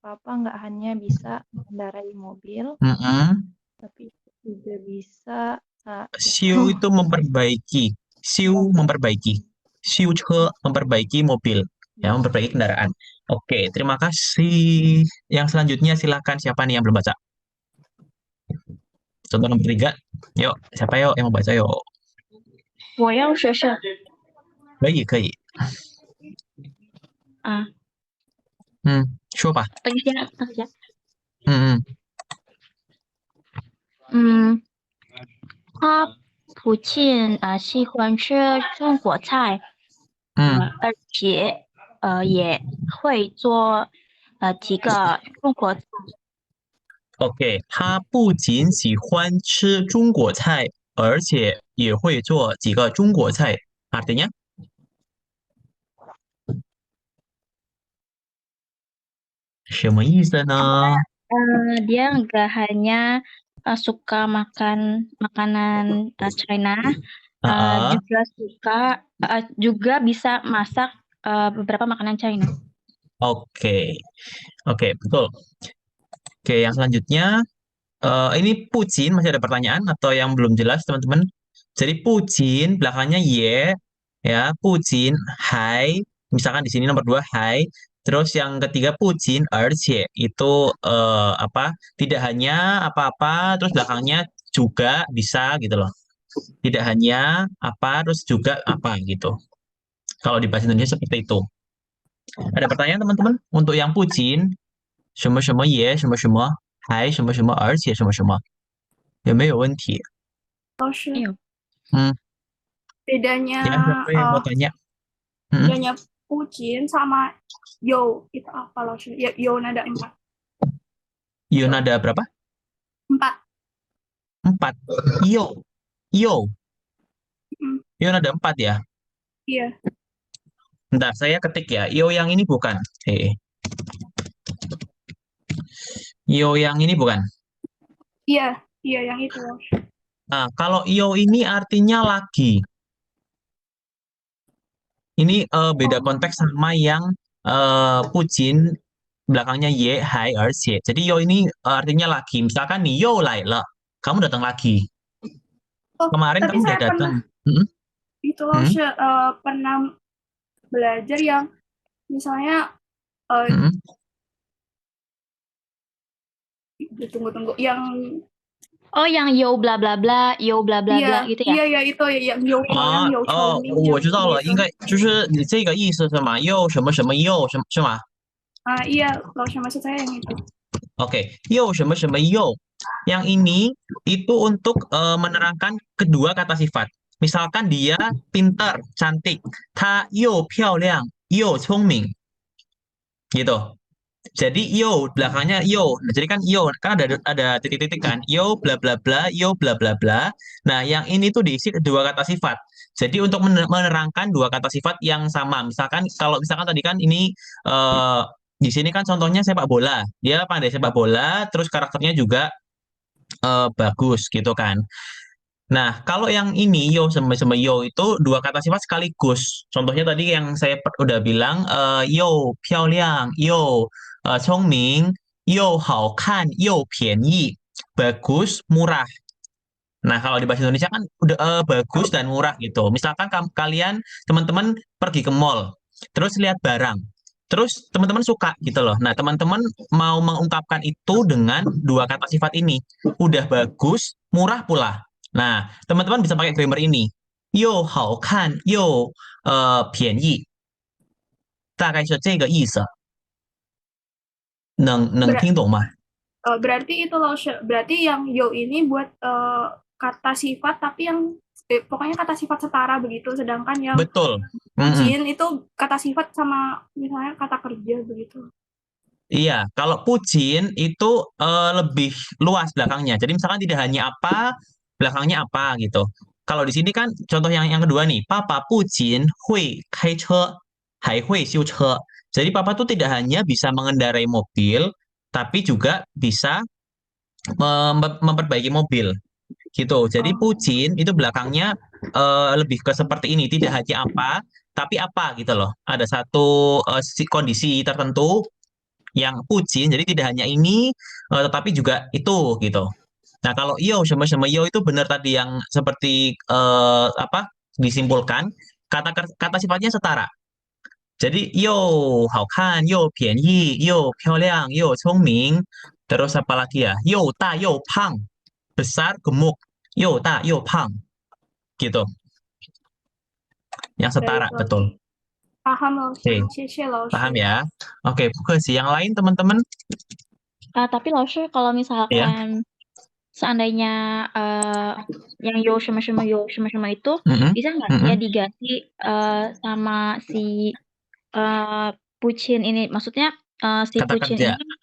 papa nggak hanya bisa mengendarai mobil, Mm-mm. tapi juga bisa Siu itu memperbaiki. Siu memperbaiki. Siu che memperbaiki mobil. Ya, memperbaiki kendaraan. Oke, terima kasih. Yang selanjutnya silakan siapa nih yang belum baca? Contoh nomor 3. Yuk, siapa yuk yang mau baca yuk? 我要学学可以，可以。啊，说吧。等一下，等一下，嗯嗯，他父亲喜欢吃中国菜，而且也会做几个中国菜。OK，他不仅喜欢吃中国菜，而且也会做几个中国菜。Artinya, apa artinya? Dia nggak hanya suka makan makanan China, Ah, juga suka juga bisa masak beberapa makanan China. Oke, oke, betul. Oke, yang selanjutnya, ini Pucin, masih ada pertanyaan atau yang belum jelas, teman-teman? Jadi Pucin, belakangnya ye, ya, Pucin, hai, misalkan di sini nomor 2, hai. Terus yang ketiga Pucin, ercie, itu apa? Tidak hanya apa-apa, terus belakangnya juga bisa gitu loh. Tidak hanya apa, terus juga apa gitu. Kalau di bahasa Indonesia seperti itu. Ada pertanyaan teman-teman? Untuk yang Pucin, 什么什么也什么什么还什么什么而且什么什么有没有问题？老师 Iya. bedanya Ya, siapa yang mau tanya? bedanya Pucin sama Yo itu apa langsung? Ya, Yo nada 4. Yo nada berapa? 4. 4. Yo. Yo. Yo nada 4 ya. Iya. Bentar, saya ketik ya. Yo yang ini bukan. Yo yang ini bukan. Iya, iya yang itu. Nah, kalau yo ini artinya lagi. Ini beda konteks sama yang Pucin belakangnya ye, hai, ercie. Jadi yo ini artinya lagi. Misalkan nih, yo lai le. Kamu datang lagi. Oh, Kemarin tapi kamu udah saya datang. pernah itu loh pernah belajar yang misalnya tunggu yang Oh, yang yo bla bla bla, yo bla bla bla gitu ya? Iya, itu yang yo yang yo 我知道了，应该就是你这个意思是吗？又什么什么又什么是吗 iya, kalau maksud saya yang itu. ？OK，又什么什么又，yang ini itu untuk menerangkan kedua kata sifat. Misalkan dia pintar, cantik, 她又漂亮又聪明，gitu. Jadi yo belakangnya yo. Nah, jadi kan yo kan ada titik-titik kan. Yo bla bla bla, yo bla bla bla. Nah, yang ini tuh diisi dua kata sifat. Jadi untuk menerangkan dua kata sifat yang sama. Misalkan kalau misalkan tadi kan ini eh di sini kan contohnya sepak bola. Dia pandai sepak bola, terus karakternya juga bagus gitu kan. Nah, kalau yang ini yo sama yo itu dua kata sifat sekaligus. Contohnya tadi yang saya udah bilang yo 漂亮, yo 聪明, yo 好看, yo 便宜. Bagus, murah. Nah, kalau di bahasa Indonesia kan udah bagus dan murah gitu. Misalkan kalian teman-teman pergi ke mall, terus lihat barang. Terus teman-teman suka gitu loh. Nah, teman-teman mau mengungkapkan itu dengan dua kata sifat ini. Udah bagus, murah pula. Nah, teman-teman bisa pakai grammar ini. 又好看又便宜，大概是这个意思。能听懂吗？ Berarti itu loh, berarti yang yo ini buat kata sifat tapi yang pokoknya kata sifat setara begitu, sedangkan yang Betul. Pucin itu kata sifat sama misalnya kata kerja begitu. Iya, kalau pucin itu lebih luas belakangnya. Jadi misalkan tidak hanya apa, belakangnya apa gitu. Kalau di sini kan contoh yang kedua nih, Papa pucin hui kai che, hai hui xiu che. Jadi papa tuh tidak hanya bisa mengendarai mobil, tapi juga bisa memperbaiki mobil gitu. Jadi pucin itu belakangnya lebih ke seperti ini, tidak hanya apa, tapi apa gitu loh. Ada satu kondisi tertentu yang pujin, jadi tidak hanya ini, tetapi juga itu gitu. Nah, kalau yo sama yo itu benar tadi yang seperti apa disimpulkan, kata sifatnya setara. Jadi yo hao kan, yo pianyi, yo piaoliang, yo congming, terus apa lagi ya? Yo ta, yo pang, besar, gemuk. Yo ta, yo pang, gitu. Yang setara, Baik, Laoshi. betul. Paham, Laoshi. Oke, Xie Laoshi. paham ya? Oke, sih. Yang lain teman-teman? Tapi Laoshi kalau Ya. misalkan seandainya yang yo sama itu Mm-mm, bisa nggak mm-mm. dia diganti sama si pucin ini? Maksudnya si Kata pucin kerja. ini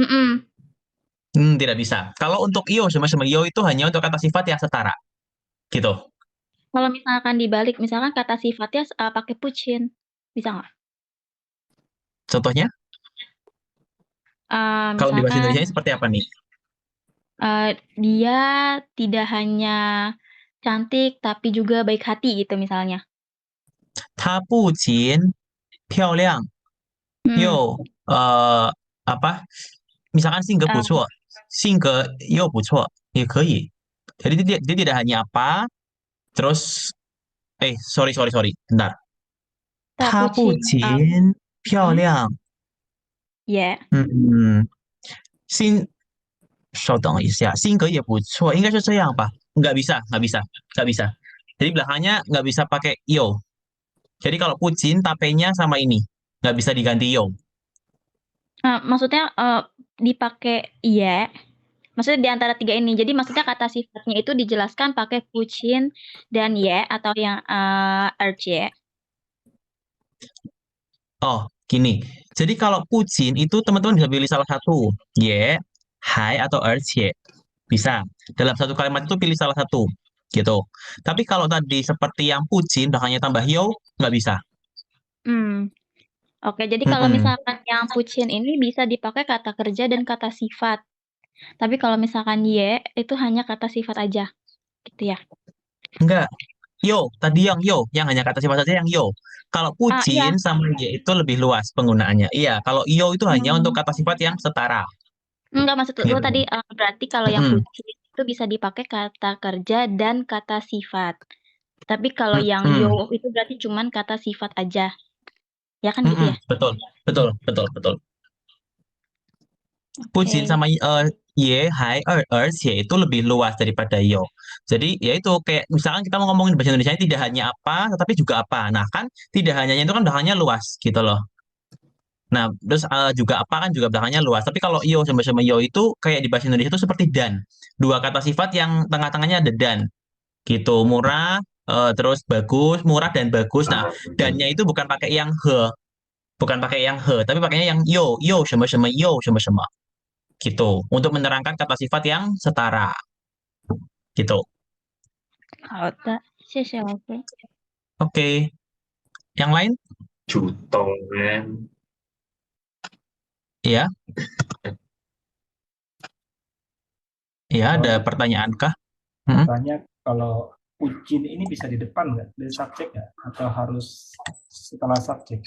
mm-mm. Tidak bisa. Kalau untuk yo sama yo itu hanya untuk kata sifat yang setara. Gitu. Kalau misalkan dibalik, misalkan kata sifatnya pakai pucin, bisa nggak? Contohnya, kalau di bahasa Misalkan Indonesia seperti apa nih? dia tidak hanya cantik tapi juga baik hati gitu misalnya. 她不仅漂亮 Hmm. 又apa? Misalkan 性格不错，性格又不错也可以. Jadi dia tidak hanya apa, terus sorry, bentar. 她不 Pucin, 仅漂亮， ya. 性稍等一下，性格也不错，应该是这样吧？Nggak bisa, nggak bisa, nggak bisa. Jadi belakangnya nggak bisa pakai yo. Jadi kalau pucin, tapenya sama ini. Nggak bisa diganti yo. Maksudnya dipakai ya. Maksudnya di antara tiga ini. Jadi maksudnya kata sifatnya itu dijelaskan pakai pucin dan ya atau yang erce. Oh, gini. Jadi kalau pucin itu teman-teman bisa pilih salah satu. Ye, hai, atau erce. Bisa. Dalam satu kalimat itu pilih salah satu. Gitu. Tapi kalau tadi seperti yang pucin, belakangnya tambah yo, nggak bisa. Oke, jadi kalau misalkan yang pucin ini bisa dipakai kata kerja dan kata sifat. Tapi kalau misalkan ye, itu hanya kata sifat aja. Gitu ya. Enggak. Yo, tadi yang hanya kata sifat saja yang yo. Kalau Iya. pucin sama ye itu lebih luas penggunaannya. Iya, kalau yo itu hanya untuk kata sifat yang setara. Enggak, maksud Gitu. lo tadi berarti kalau yang pucin itu bisa dipakai kata kerja dan kata sifat. Tapi kalau yang yo itu berarti cuman kata sifat aja. Ya kan gitu ya? Betul. Pucin Oke. sama ye, hai, erce itu lebih luas daripada yo. Jadi ya itu kayak misalkan kita mau ngomongin bahasa Indonesia tidak hanya apa, tetapi juga apa. Nah kan tidak hanya itu kan belakangnya luas gitu loh. Nah terus juga apa kan juga belakangnya luas. Tapi kalau yo sama yo itu kayak di bahasa Indonesia itu seperti dan. Dua kata sifat yang tengah-tengahnya ada dan. Gitu, murah, terus bagus, murah dan bagus. Nah, dannya itu bukan pakai yang he, bukan pakai yang he, tapi pakainya yang yo sama gitu untuk menerangkan kata sifat yang setara gitu. 好的，谢谢老师。 Oke, yang lain? Chủ tàu Ya, ya ada pertanyaan kah? Tanya kalau pucin ini bisa di depan nggak dari subjek nggak atau harus setelah subjek?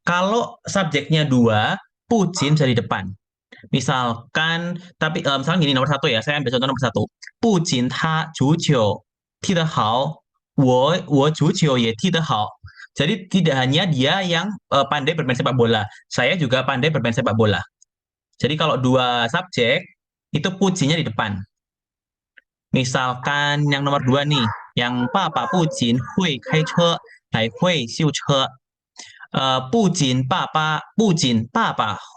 Kalau subjeknya dua, pucin bisa di depan. Misalkan, tapi misalkan gini nomor satu ya, saya ambil contoh nomor satu. Pucin ta 足球踢得好，我足球也踢得好. Jadi tidak hanya dia yang pandai bermain sepak bola, saya juga pandai bermain sepak bola. Jadi kalau dua subjek itu pujinya di depan. Misalkan yang nomor dua nih, yang papa pujin hui kai che, hai hui xiu che. 不仅爸爸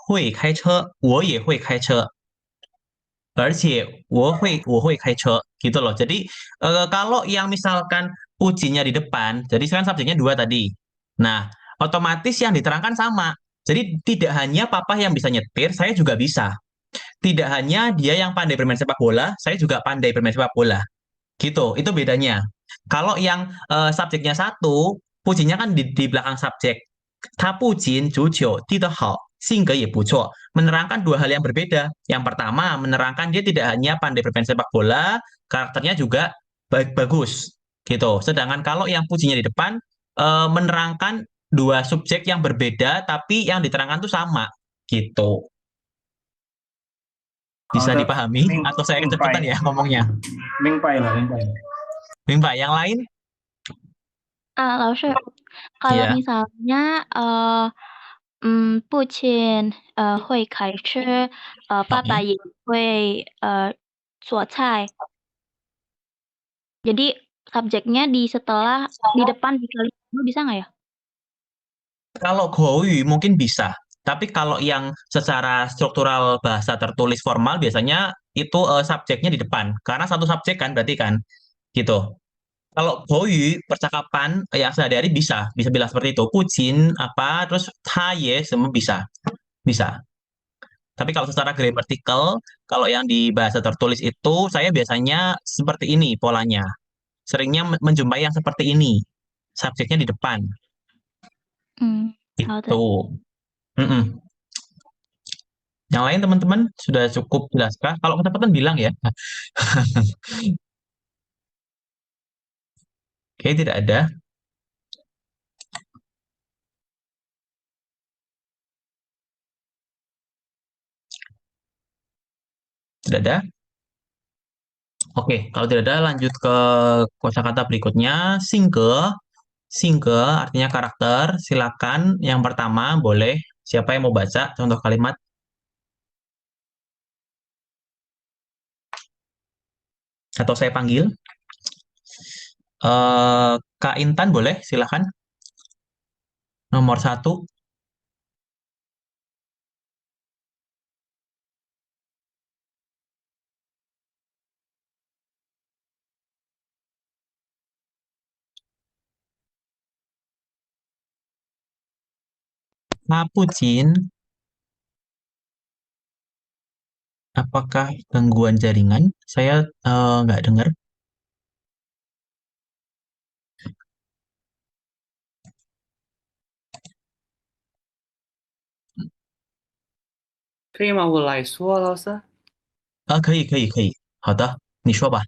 会开车，我也会开车，而且我会开车 gitu loh. Jadi kalau yang misalkan pujinya di depan, jadi sekarang subjeknya dua tadi. Nah, otomatis yang diterangkan sama. Jadi tidak hanya papa yang bisa nyetir, saya juga bisa. Tidak hanya dia yang pandai bermain sepak bola, saya juga pandai bermain sepak bola. Gitu, itu bedanya. Kalau yang subjeknya satu, pujinya kan di belakang subjek. 他不仅足球踢得好，性格也不错. Menerangkan dua hal yang berbeda. Yang pertama, menerangkan dia tidak hanya pandai bermain sepak bola, karakternya juga bagus. Gitu. Sedangkan kalau yang pujinya di depan, menerangkan dua subjek yang berbeda tapi yang diterangkan tuh sama gitu. Bisa 好的，dipahami 明 atau saya 明 kecepatan 白 ya ngomongnya? 明白了，明白了。 Mbak, yang lain? Laoshi, kalau Iya. misalnya 父亲会开车，爸爸 Oke. 也会做菜. Jadi subjeknya di depan dikali dulu bisa nggak ya? Kalau Gowi mungkin bisa, tapi kalau yang secara struktural bahasa tertulis formal biasanya itu subjeknya di depan, karena satu subjek kan berarti kan, gitu. Kalau Gowi percakapan yang sehari-hari bisa bilang seperti itu, Pucin apa, terus Taye semua bisa, bisa. Tapi kalau secara grammatical, kalau yang di bahasa tertulis itu saya biasanya seperti ini polanya, seringnya menjumpai yang seperti ini, subjeknya di depan, 好的。 gitu. Mm-mm. Yang lain teman-teman sudah cukup jelaskah? Kalau kecepatan bilang ya. Oke, tidak ada. Tidak ada. Oke, kalau tidak ada lanjut ke kosakata berikutnya. Singke. Singke artinya karakter. Silakan yang pertama boleh. Siapa yang mau baca contoh kalimat? Atau saya panggil? Kak Intan boleh, silakan. Nomor 1. Pucin. Apakah gangguan jaringan? Saya nggak dengar. 可以吗？我来说，老师。可以，可以，可以。好的，你说吧。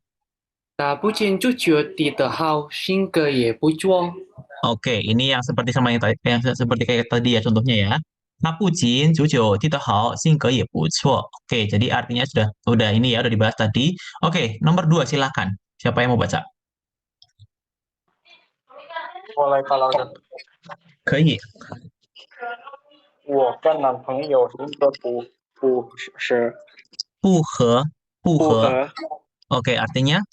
打不进就觉得好，性格也不错。 Oke, ini yang seperti sama yang tadi, yang seperti kayak tadi ya contohnya ya. Napujin, Jujo, tidak hao, singke ye bucuo. Oke, jadi artinya sudah ini ya, udah dibahas tadi. Oke, nomor 2 silakan. Siapa yang mau baca? 我来看老师，可以，我跟男朋友性格不是不合，不不合。合， Oke, artinya?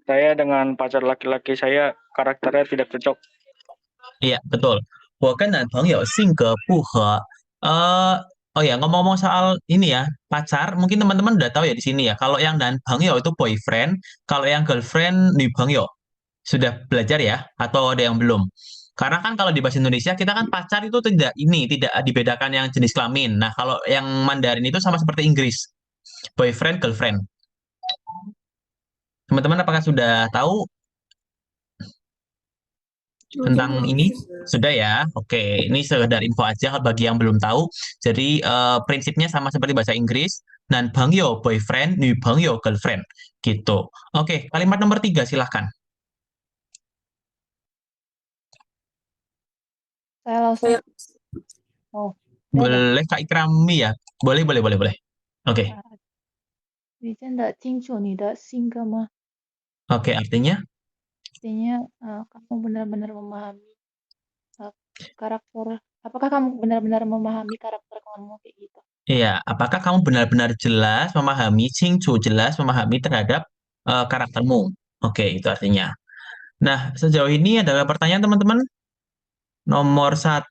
saya dengan pacar laki-laki saya karakternya tidak cocok. Iya, betul. 我跟男朋友性格不合. Oh ya, ngomong-ngomong soal ini ya, pacar, mungkin teman-teman udah tahu ya di sini ya. Kalau yang dan bangyo itu boyfriend, kalau yang girlfriend nih bangyo. Sudah belajar ya atau ada yang belum? Karena kan kalau di bahasa Indonesia kita kan pacar itu tidak dibedakan yang jenis kelamin. Nah, kalau yang Mandarin itu sama seperti Inggris. Boyfriend, girlfriend. Teman-teman apakah sudah tahu tentang ini? Sudah ya? Oke, ini sekedar info aja bagi yang belum tahu. Jadi prinsipnya sama seperti bahasa Inggris. Dan bangyo boyfriend, nu bangyo girlfriend. Gitu. Oke, kalimat nomor 3 silahkan. Saya langsung. Oh, Boleh Kak Ikrami ya? Boleh, boleh, boleh, boleh. Oke. 你真的清楚你的性格吗？ Oke, artinya? Artinya kamu benar-benar memahami karakter. Apakah kamu benar-benar memahami karakter kamu kayak gitu? Iya, apakah kamu benar-benar jelas memahami, Cingcu jelas memahami terhadap karaktermu? Oke, itu artinya. Nah, sejauh ini adalah pertanyaan teman-teman. Nomor 1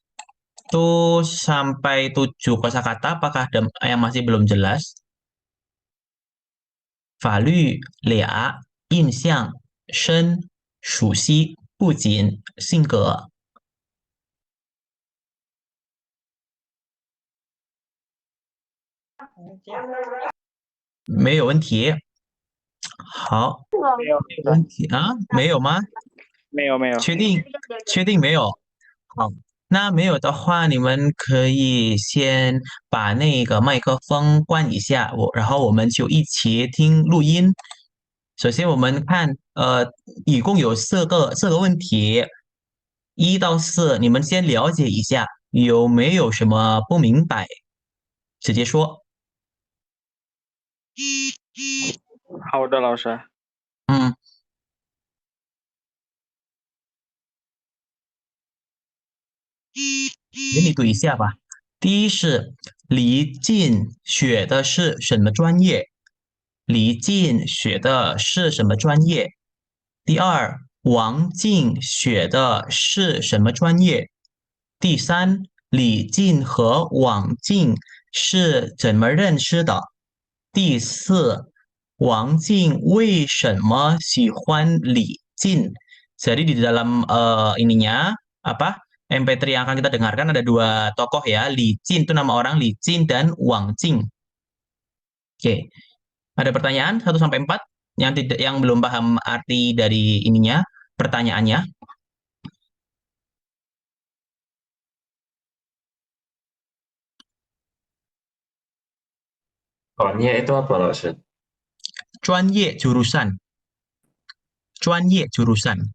sampai 7 kosakata, apakah ada yang masih belum jelas? 法律、俩、印象、深、熟悉、不仅、性格。没有问题。好，没有没有问题啊？没有吗？没有没有，确定？确定没有？好，那没有的话，你们可以先把那个麦克风关一下，然后我们就一起听录音。首先我们看，一共有四个问题， 1到4，你们先了解一下，有没有什么不明白？直接说。好的，老师。嗯，给你读一下吧。第一是李静学的是什么专业？李静学的是什么专业？第二，王静学的是什么专业？第三，李静和王静是怎么认识的？第四，王静为什么喜欢李静？Jadi di dalam ininya apa MP3 yang akan kita dengarkan ada 2 tokoh ya, Li Jin itu nama orang Li Jin dan Wang Jing. Oke. Ada pertanyaan 1 sampai 4 yang belum paham arti dari ininya, pertanyaannya. Soalnya itu apa, Ustaz? 专业 jurusan. 专业 jurusan.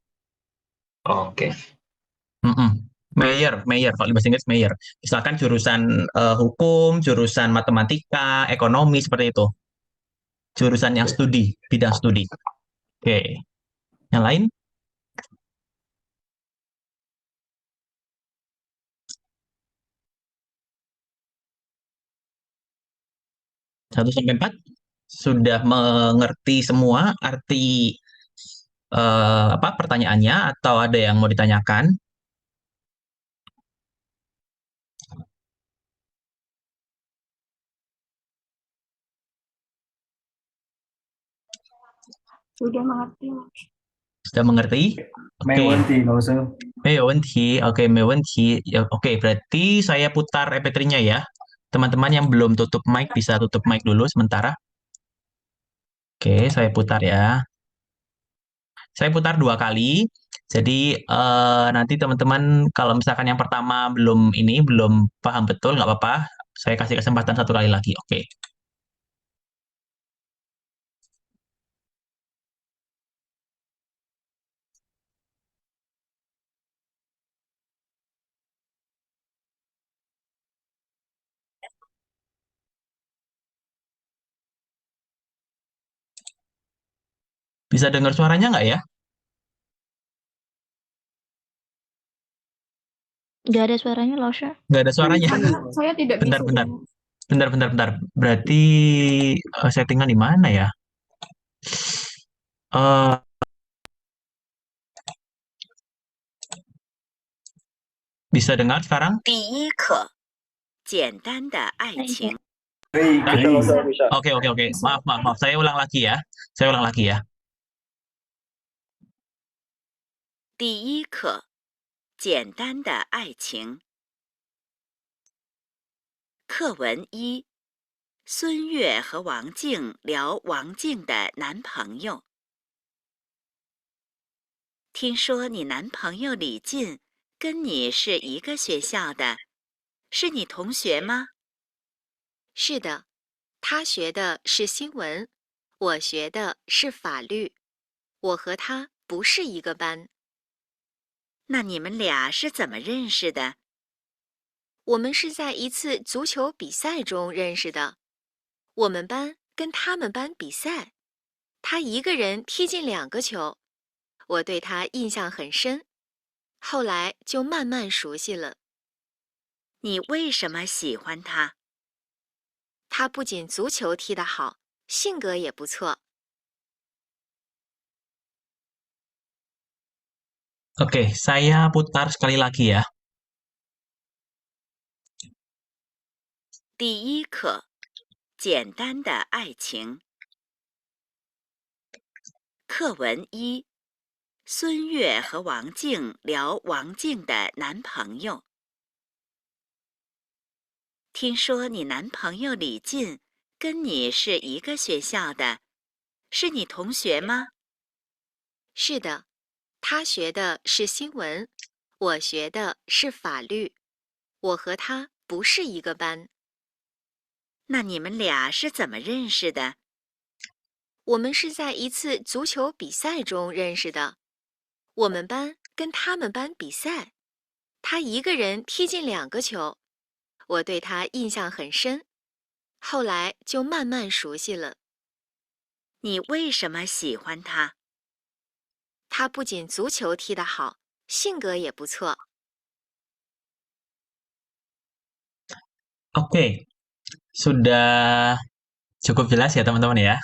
Oke. Mayor. Kalau di bahasa Inggris mayor. Misalkan jurusan hukum, jurusan matematika, ekonomi, seperti itu. Jurusan yang studi, bidang studi. Oke. Yang lain? Satu sampai 4 sudah mengerti semua arti apa pertanyaannya atau ada yang mau ditanyakan? Sudah mengerti. Sudah mengerti? Oke. 没问题，老师。没有问题. Oke, 没问题. Ya, oke, berarti saya putar MP3-nya ya. Teman-teman yang belum tutup mic bisa tutup mic dulu sementara. Oke, saya putar ya. Saya putar 2 kali. Jadi nanti teman-teman kalau misalkan yang pertama belum paham betul, nggak apa-apa. Saya kasih kesempatan 1 kali lagi. Oke. Bisa dengar suaranya nggak ya? Nggak ada suaranya, Lausha. Nggak ada suaranya. Saya tidak Bentar, bisa. bentar. Berarti settingan di mana ya? Eh, bisa dengar sekarang? 第一课，简单的爱情。 Bisa, Lausha, bisa. Oke. Maaf. Saya ulang lagi ya. 第一课，简单的爱情。课文1：孙悦和王静聊王静的男朋友。听说你男朋友李进跟你是一个学校的，是你同学吗？是的，他学的是新闻，我学的是法律，我和他不是一个班。那你们俩是怎么认识的？我们是在一次足球比赛中认识的，我们班跟他们班比赛，他一个人踢进2个球，我对他印象很深，后来就慢慢熟悉了。你为什么喜欢他？他不仅足球踢得好，性格也不错。 Oke, saya putar sekali lagi ya. 第一课，简单的爱情。课文1：孙悦和王静聊王静的男朋友。听说你男朋友李进跟你是一个学校的，是你同学吗？是的，他学的是新闻，我学的是法律，我和他不是一个班。那你们俩是怎么认识的？我们是在一次足球比赛中认识的，我们班跟他们班比赛，他一个人踢进2个球，我对他印象很深，后来就慢慢熟悉了。你为什么喜欢他？他不仅足球踢得好，性格也不错。 Oke, sudah cukup jelas ya teman-teman ya.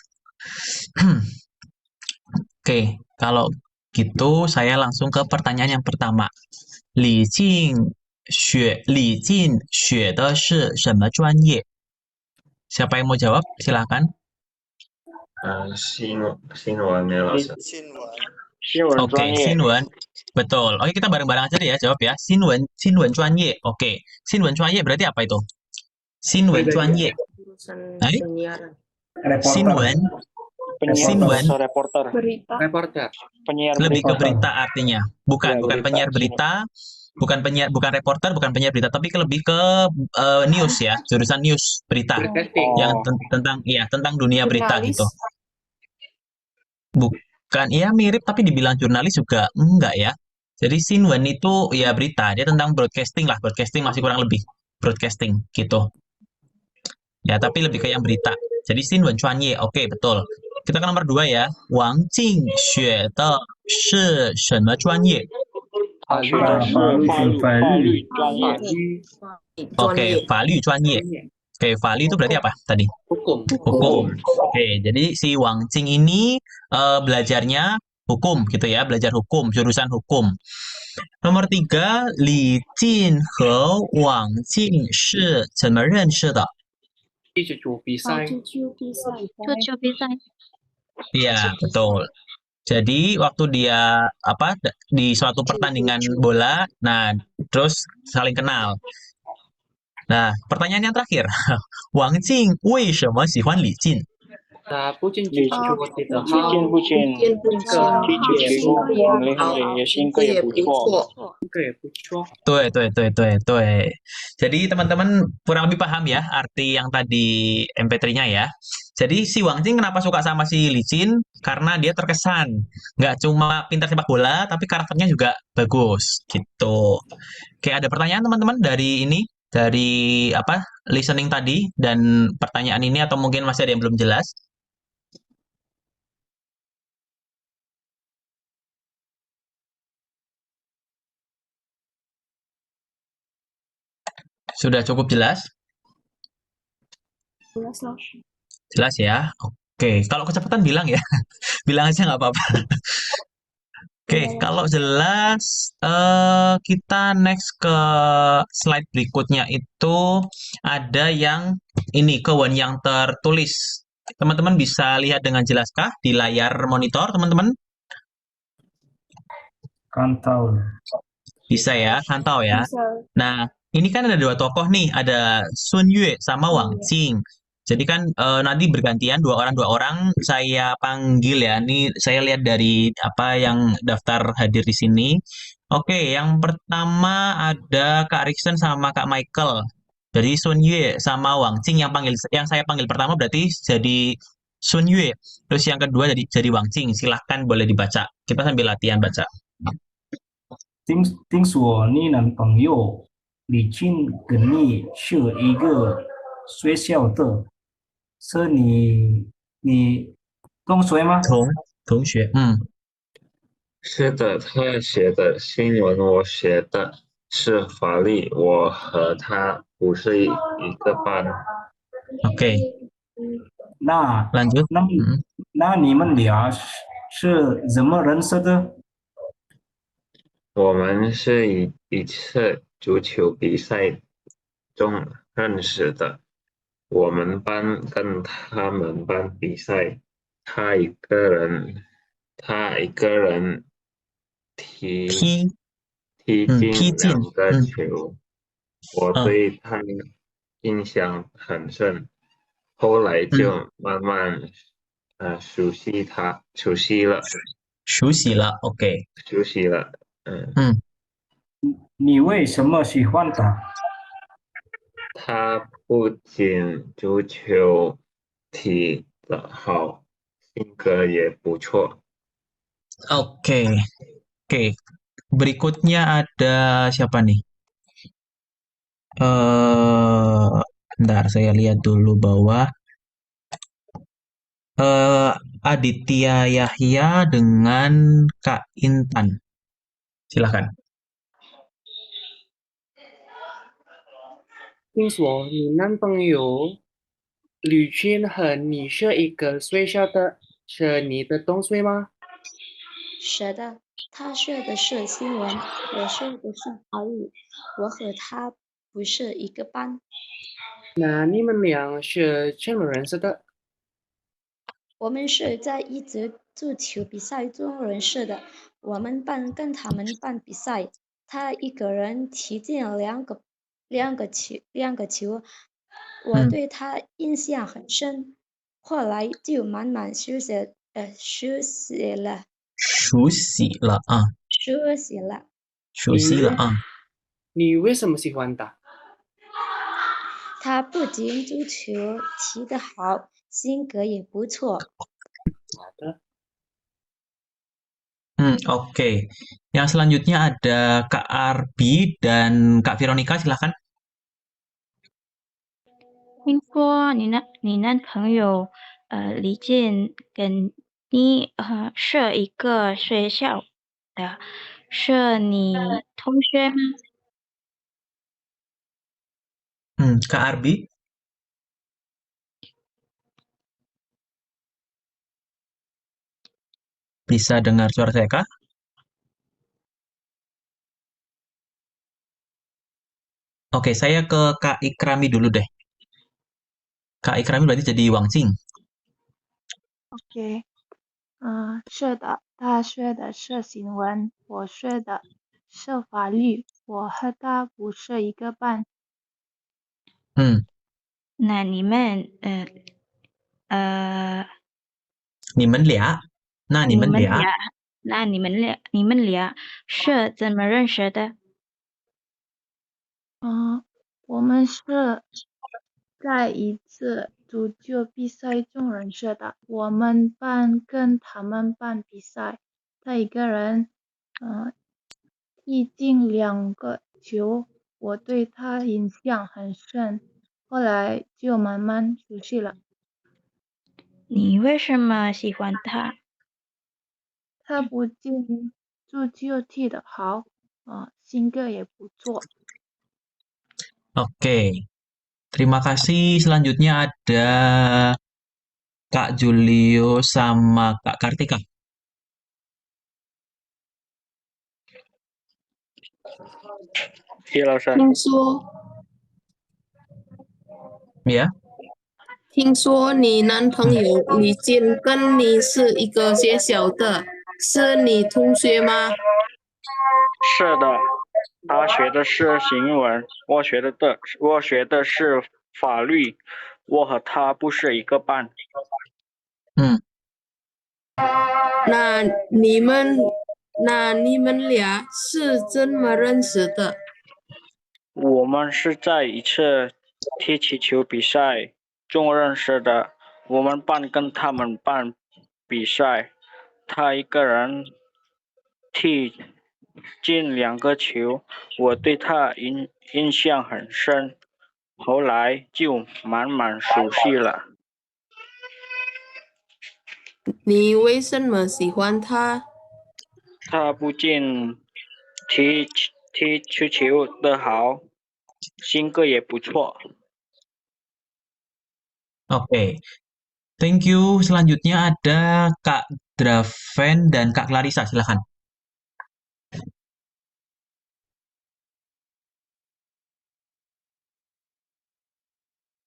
Oke, kalau gitu saya langsung ke pertanyaan yang pertama. Li Jin xue de shi shenme zhuanye? Siapa yang mau jawab? Silakan. 新闻呢，老师？新闻 Oke, 专业 Xinwen. Betul. Oke, kita bareng-bareng aja deh ya jawab ya. Xinwen Zhuanye. Oke, Xinwen Zhuanye berarti apa itu? Xinwen Zhuanye. Hai? Reporter. Xinwen. penyiar Xinwen. bahasa reporter Berita. Reporter. penyiar Lebih ke berita berita artinya. Bukan, Ya, bukan berita. penyiar berita, bukan reporter, bukan penyiar berita, tapi lebih ke news ya, jurusan news, berita. Broadcasting. Yang Oh. tentang dunia berita Jurnalis. gitu. Bukan, ya mirip tapi dibilang jurnalis juga enggak ya. Jadi Xinwen itu ya berita, dia tentang broadcasting lah, broadcasting masih kurang lebih broadcasting gitu. Ya, tapi lebih ke yang berita. Jadi Xinwen Zhuanye, oke betul. Kita ke nomor 2 ya. Wang Jing xue de shi shenme zhuanye? 他学的是法律专业 Oke, 法律专业. Oke, 法律itu berarti apa tadi? Hukum. Hukum. Oke, jadi si Wang Jing ini belajarnya hukum gitu ya, belajar hukum, jurusan hukum. Nomor 3, Li Jin he Wang Jing shi 怎么认识的？踢足球比赛。足球比赛。足球比赛。 Iya, betul. Jadi waktu dia di suatu pertandingan bola, nah terus saling kenal. Nah, pertanyaan yang terakhir, Wang Jing 为什么喜欢李进？他不仅足球踢得好，不仅踢足球很厉害，性格也不错。对。Jadi teman-teman kurang lebih paham ya arti yang tadi MP3-nya ya. Jadi si Wang Jing kenapa suka sama si Li Jin? Karena dia terkesan nggak cuma pintar sepak bola, tapi karakternya juga bagus gitu. Oke, ada pertanyaan teman-teman dari listening tadi dan pertanyaan ini atau mungkin masih ada yang belum jelas? Sudah cukup jelas? Jelas loh. Jelas ya? Oke, kalau kecepatan bilang ya. Bilang aja nggak apa-apa. Oke, kalau jelas, kita next ke slide berikutnya itu ada yang ini, kewan yang tertulis. Teman-teman bisa lihat dengan jelaskah di layar monitor, teman-teman? Kantau. Bisa ya, kantau ya. Bisa. Nah, ini kan ada 2 tokoh nih, ada Sun Yue sama Wang Jing. Jadi kan nanti bergantian 2 orang saya panggil ya. Ini saya lihat dari apa yang daftar hadir di sini. Oke, yang pertama ada Kak Riksen sama Kak Michael. Jadi Sun Yue sama Wang Jing yang saya panggil pertama berarti jadi Sun Yue. Terus yang kedua jadi Wang Jing. Silahkan boleh dibaca. Kita sambil latihan baca. 同学，是的，他写的新闻，我写的是法律，我和他不是一个班。 Oke. 那 Lanjut. 那你们俩是怎么认识的？ 我们是一次足球比赛中认识的，我们班跟他们班比赛，他一个人踢进2个球，我对他印象很深，后来就慢慢熟悉了。 Oke. 熟悉了。 你为什么喜欢他？ 他不仅足球踢得好，性格也不错。 Oke. Berikutnya ada siapa nih? Bentar, saya lihat dulu bawah. Aditya Yahya dengan Kak Intan. Silakan. 听说你男朋友吕军和你是一个学校的，是你的同学吗？是的，他学的是新闻，我学的是法语，我和他不是一个班。那你们俩是怎么认识的？我们是在一次足球比赛中认识的。我们班跟他们班比赛，他一个人踢进了两个球，我嗯，对他印象很深。后来就慢慢熟悉了啊，熟悉了。熟悉了啊。你为什么喜欢他？他不仅足球踢得好，性格也不错。好的。Oke. Yang selanjutnya ada Kak Arbi dan Kak Veronica, silakan. 听说你男朋友李健跟你是一个学校的，是你同学吗？Kak Arbi, bisa dengar suara saya kah? Oke, saya ke Kak Ikrami dulu deh. Kak Ikrami berarti jadi Wang Qing. OK，是的，他学的是新闻，我学的是法律，我和他不是一个班。嗯，那你们你们俩，那你们俩，你们俩是怎么认识的？我们是在一次足球比赛中认识的。我们班跟他们班比赛，他一个人踢进2个球，我对他印象很深，后来就慢慢熟悉了。你为什么喜欢他？他不仅足球踢得好，性格也不错。Oke. Terima kasih. Selanjutnya ada Kak Julio sama Kak Kartika. 叶老师，Ya. 听说你男朋友李健跟你是一个学校的，是你同学吗？是的，他学的是新闻，我学的是法律，我和他不是一个班。那你们俩是怎么认识的？我们是在一次踢气球比赛中认识的。我们班跟他们班比赛，他一个人踢进2个球，我对他印象很深，后来就慢慢熟悉了。你为什么喜欢他？他不仅踢球的好，性格也不错。Oke. Thank you. Selanjutnya ada Kak Draven dan Kak Clarissa, silakan.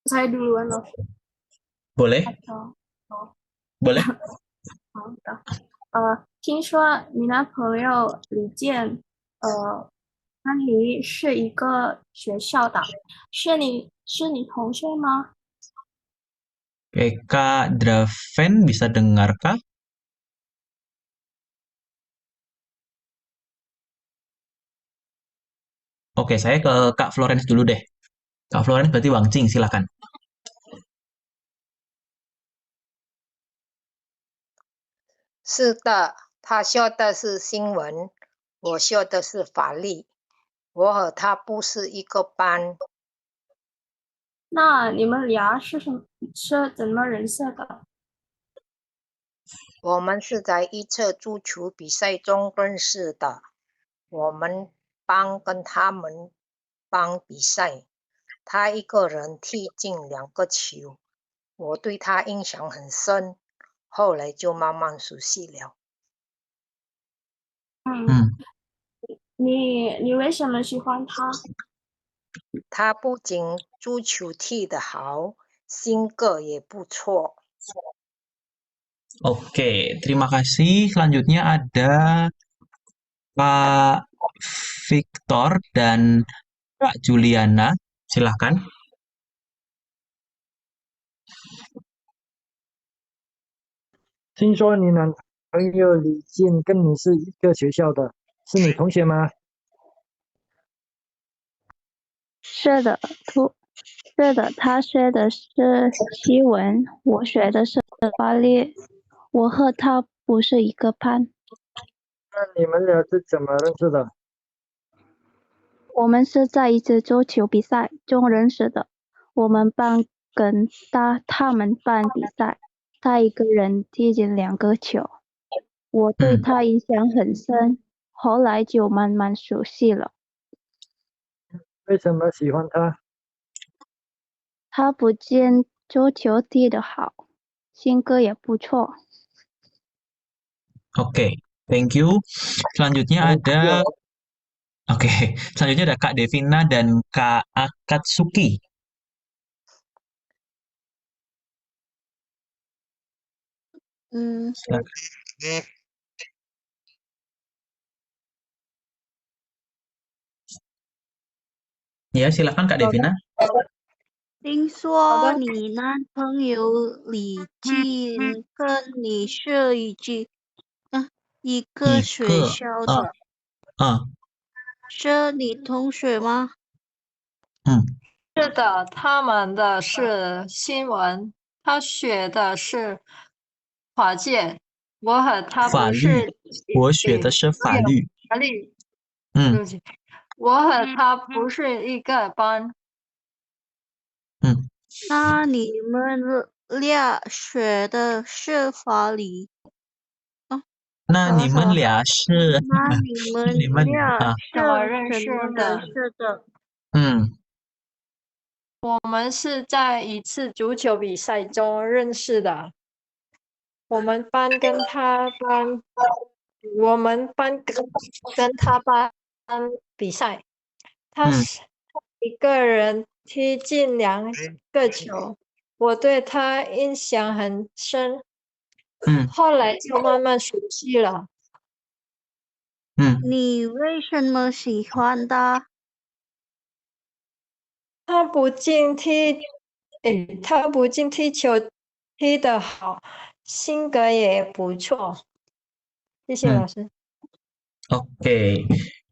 Saya duluan loh. Boleh? Atau, Boleh? 好的。听说你男朋友李健，跟你是一个学校的，是你同学吗？ Oke, Kak Draven bisa dengarkah? Oke, saya ke Kak Florence dulu deh. Kak Florence berarti Wang Qing, silakan. 是的，他学的是新闻，我学的是法律，我和他不是一个班。那你们俩是怎么认识的？我们是在一次足球比赛中认识的。我们班跟他们班比赛，他一个人踢进2个球，我对他印象很深，后来就慢慢熟悉了。你为什么喜欢他？他不仅足球踢得好，性格也不错。Oke, terima kasih. Selanjutnya ada Pak Victor dan Kak Juliana. Silahkan. 听说你男朋友李健跟你是一个学校的，是你同学吗？是的，他学的是西文，我学的是法律。我和他不是一个班。那你们俩是怎么认识的？我们是在一次足球比赛中认识的。我们班跟他们班比赛，他一个人踢进2个球，我对他印象很深，后来就慢慢熟悉了。为什么喜欢他？他不仅足球踢得好，性格也不错。Oke, thank you. Selanjutnya ada selanjutnya ada Kak Devina dan Kak Akatsuki. Silakan. Ya, silakan Kak Devina. 听说你男朋友李静跟你是一个学校的，是你同学吗？是的，他们的是新闻，他学的是法律，我和他不是我学的是法律。法律，对不起，我和他不是一个班。那你们俩学的是法律？那你们俩是你们俩是怎么认识的？我们是在一次足球比赛中认识的。我们班跟他班比赛，他是一个人踢进2个球，我对他印象很深。后来就慢慢熟悉了。你为什么喜欢他？他不仅踢球踢得好，性格也不错。谢谢老师。Oke.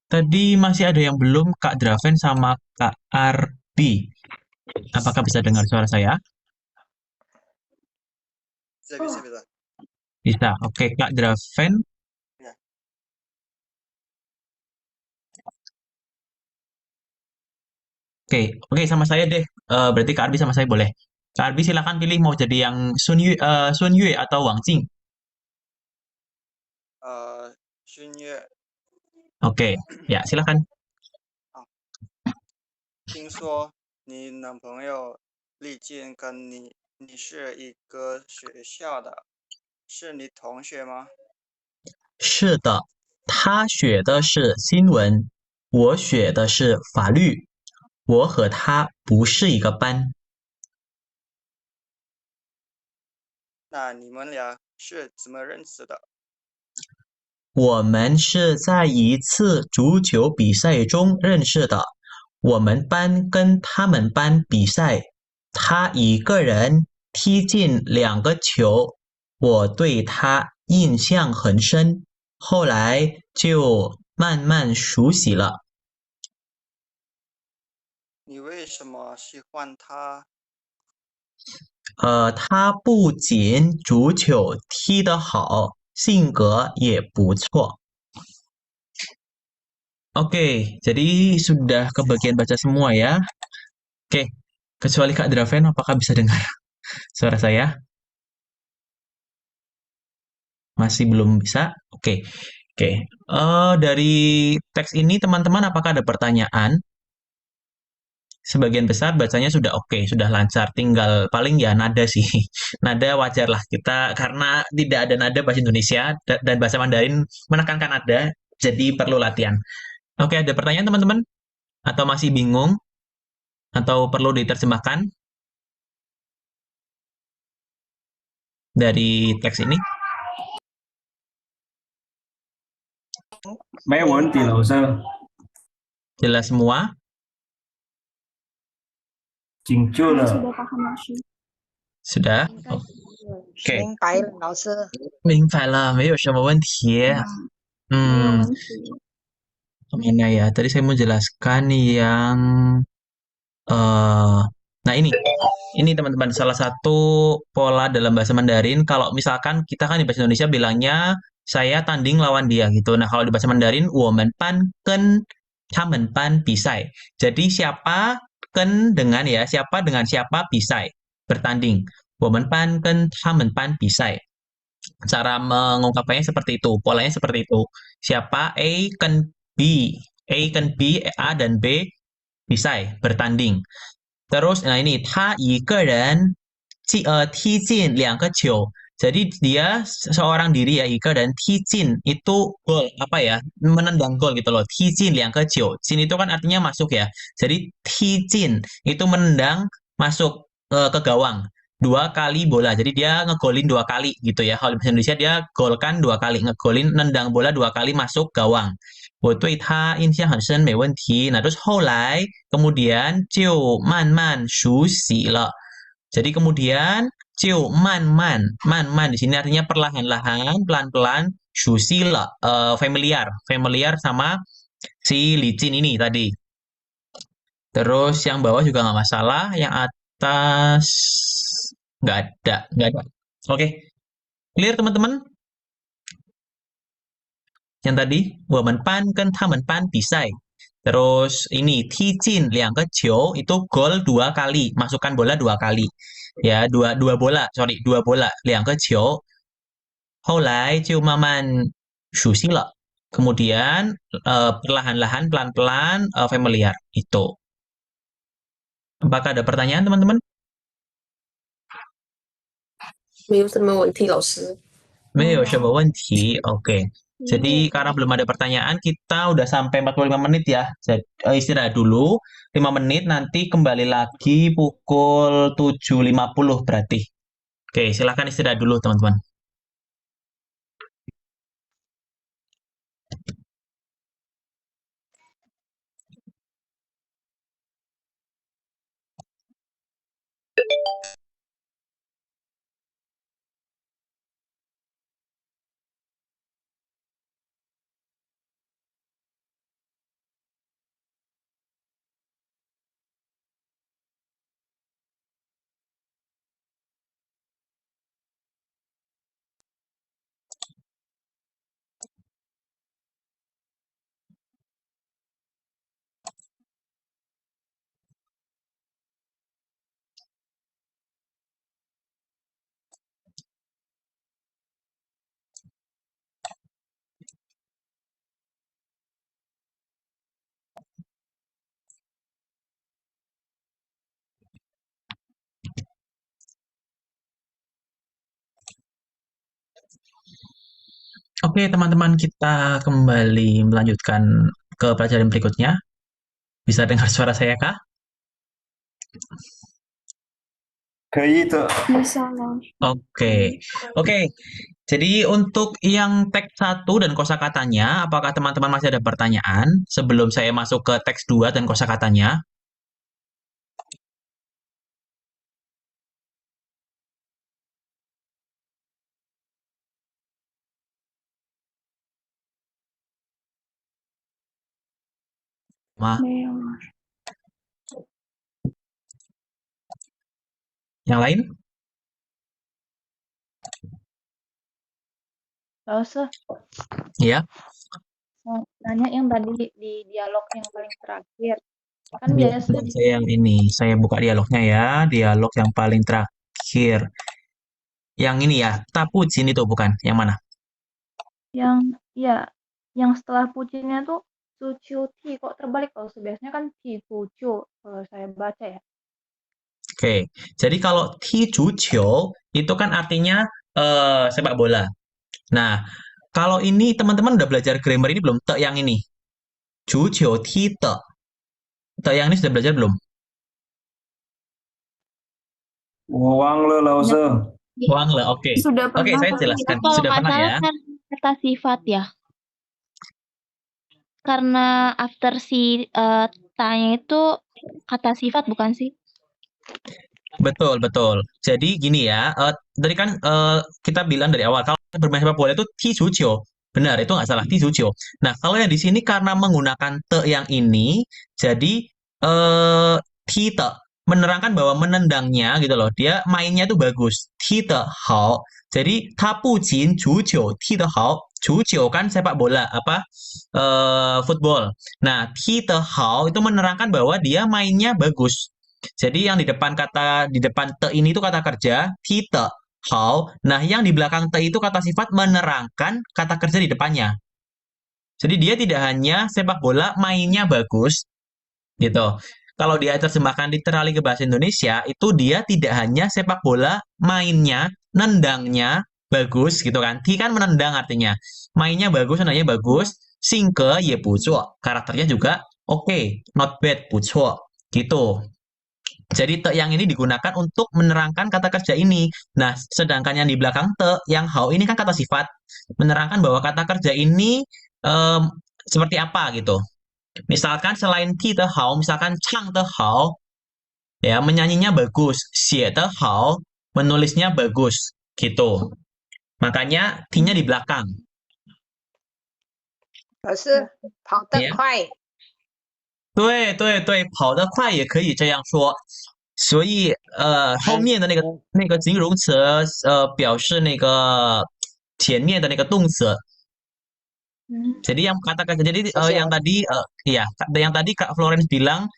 Tadi masih ada yang belum, Kak Draven sama Kak Arbi. Apakah bisa dengar suara saya? Bisa. Bisa. Oke, Kak Draven. Ya. Oke, sama saya deh. Berarti Kak Arbi sama saya boleh. Kak Arbi silakan pilih mau jadi yang Sun Yue atau Wang Jing. Sun Yue. Oke, ya silakan. 听说你男朋友李健跟你是一个学校的，是你同学吗？是的，他学的是新闻，我学的是法律。我和他不是一个班。那你们俩是怎么认识的？我们是在一次足球比赛中认识的。我们班跟他们班比赛，他一个人踢进2个球，我对他印象很深，后来就慢慢熟悉了。你为什么喜欢他？他不仅足球踢得好，性格也不错。Oke, jadi sudah kebagian baca semua ya. Oke, Kecuali Kak Draven, apakah bisa dengar suara saya? Masih belum bisa? Oke. Oke. Dari teks ini, teman-teman, apakah ada pertanyaan? Sebagian besar bacanya sudah oke, sudah lancar. Tinggal paling ya nada sih. Nada wajar lah kita, karena tidak ada nada bahasa Indonesia dan bahasa Mandarin menekankan nada, jadi perlu latihan. Oke, ada pertanyaan teman-teman? Atau masih bingung? Atau perlu diterjemahkan dari teks ini? 没问题，老师， Jelas semua? 请就了。 sudah paham langsung. Sudah? 明 Oke. 白了，老师。明白了，没有什么问题。Mana ya? Tadi saya mau jelaskan yang nah ini teman-teman, salah satu pola dalam bahasa Mandarin. Kalau misalkan kita kan di bahasa Indonesia bilangnya saya tanding lawan dia gitu. Nah, kalau di bahasa Mandarin, 我们班跟他们班比赛. Jadi siapa siapa dengan siapa 比赛 bertanding. 我们班跟他们班比赛. Cara mengungkapkannya seperti itu, polanya seperti itu. Siapa A kan B, A dan B bisa bertanding. Terus, nah ini, 他一个人踢进两个球. Jadi dia seorang diri ya, 一个人踢进 itu gol, apa ya, menendang gol gitu loh. 踢进两个球. Jin itu kan artinya masuk ya. Jadi 踢进 itu menendang masuk ke gawang. 2 kali bola. Jadi dia ngegolin 2 kali gitu ya. Kalau di bahasa Indonesia dia golkan 2 kali, ngegolin nendang bola 2 kali masuk gawang. 我对他印象很深，没问题. Nah, terus 后来 kemudian 就慢慢熟悉了. Jadi kemudian 就慢慢 di sini artinya perlahan-lahan, pelan-pelan, 熟悉了 familiar sama si licin ini tadi. Terus yang bawah juga nggak masalah, yang atas nggak ada. Oke, clear teman-teman? Yang tadi, 我们班跟他们班比赛. Terus ini, 踢进两个球, itu gol 2 kali, masukkan bola 2 kali. Ya, dua bola, 2 个球. 后来就慢慢熟悉了. Kemudian perlahan-lahan, pelan-pelan, familiar. Itu. Apakah ada pertanyaan, teman-teman? 没有什么问题，老师。没有什么问题. Oke. Jadi karena belum ada pertanyaan, kita udah sampai 45 menit ya. Jadi, istirahat dulu 5 menit, nanti kembali lagi pukul 7.50 berarti. Oke, silahkan istirahat dulu teman-teman. Oke, teman-teman, kita kembali melanjutkan ke pelajaran berikutnya. Bisa dengar suara saya kah? 可以的。 Oke. Jadi untuk yang teks 1 dan kosakatanya, apakah teman-teman masih ada pertanyaan sebelum saya masuk ke teks 2 dan kosakatanya? Yang lain? Langsung. Iya. Nanya yang tadi di dialog yang paling terakhir. Kan biasa Bentar, saya yang ini, saya buka dialognya ya, dialog yang paling terakhir. Yang ini ya, Tapujin itu bukan, yang mana? yang setelah pujinya tuh Suciu Ti, kok terbalik kalau biasanya kan Ti Puju kalau saya baca ya. Oke, jadi kalau Ti Juqiu itu kan artinya sepak bola. Nah, kalau ini teman-teman udah belajar grammar ini belum? Te yang ini. Juqiu Ti te. Te yang ini sudah belajar belum? 我忘了老师。 Wang le, oke. Sudah Oke, pernah saya tapi jelaskan. Kalau Sudah nggak pernah salah ya. kan kata sifat ya. Karena after si tanya itu kata sifat bukan sih? Betul, betul. Jadi gini ya, tadi kan kita bilang dari awal kalau bermain sepak bola itu ti juqiu. Benar, itu nggak salah ti juqiu. Nah, kalau yang di sini karena menggunakan te yang ini, jadi ti te menerangkan bahwa menendangnya gitu loh. Dia mainnya tuh bagus. Ti te hao. Jadi ta bu jin juqiu ti te hao. Juqiu kan sepak bola, apa? Football. Nah, ti te hao itu menerangkan bahwa dia mainnya bagus. Jadi yang di depan te ini itu kata kerja, ti te, hao. Nah, yang di belakang te itu kata sifat menerangkan kata kerja di depannya. Jadi dia tidak hanya sepak bola mainnya bagus, gitu. Kalau dia terjemahkan literally ke bahasa Indonesia, itu dia tidak hanya sepak bola mainnya, nendangnya bagus, gitu kan. Ti kan menendang artinya. Mainnya bagus, nendangnya bagus. Singke ye buzuo. Karakternya juga oke, not bad, buzuo. Gitu. Jadi te yang ini digunakan untuk menerangkan kata kerja ini. Nah, sedangkan yang di belakang te, yang hao ini kan kata sifat, menerangkan bahwa kata kerja ini em, seperti apa gitu. Misalkan selain ti te hao, misalkan chang te hao, ya menyanyinya bagus, xie te hao, menulisnya bagus, gitu. Makanya ti-nya di belakang. 老师跑得 Ya. 快，对对对，跑得快也可以这样说。所以后面的那个形容词表示那个前面的那个动词。Jadi yang katakan jadi yang tadi iya yang tadi Kak Florence bilang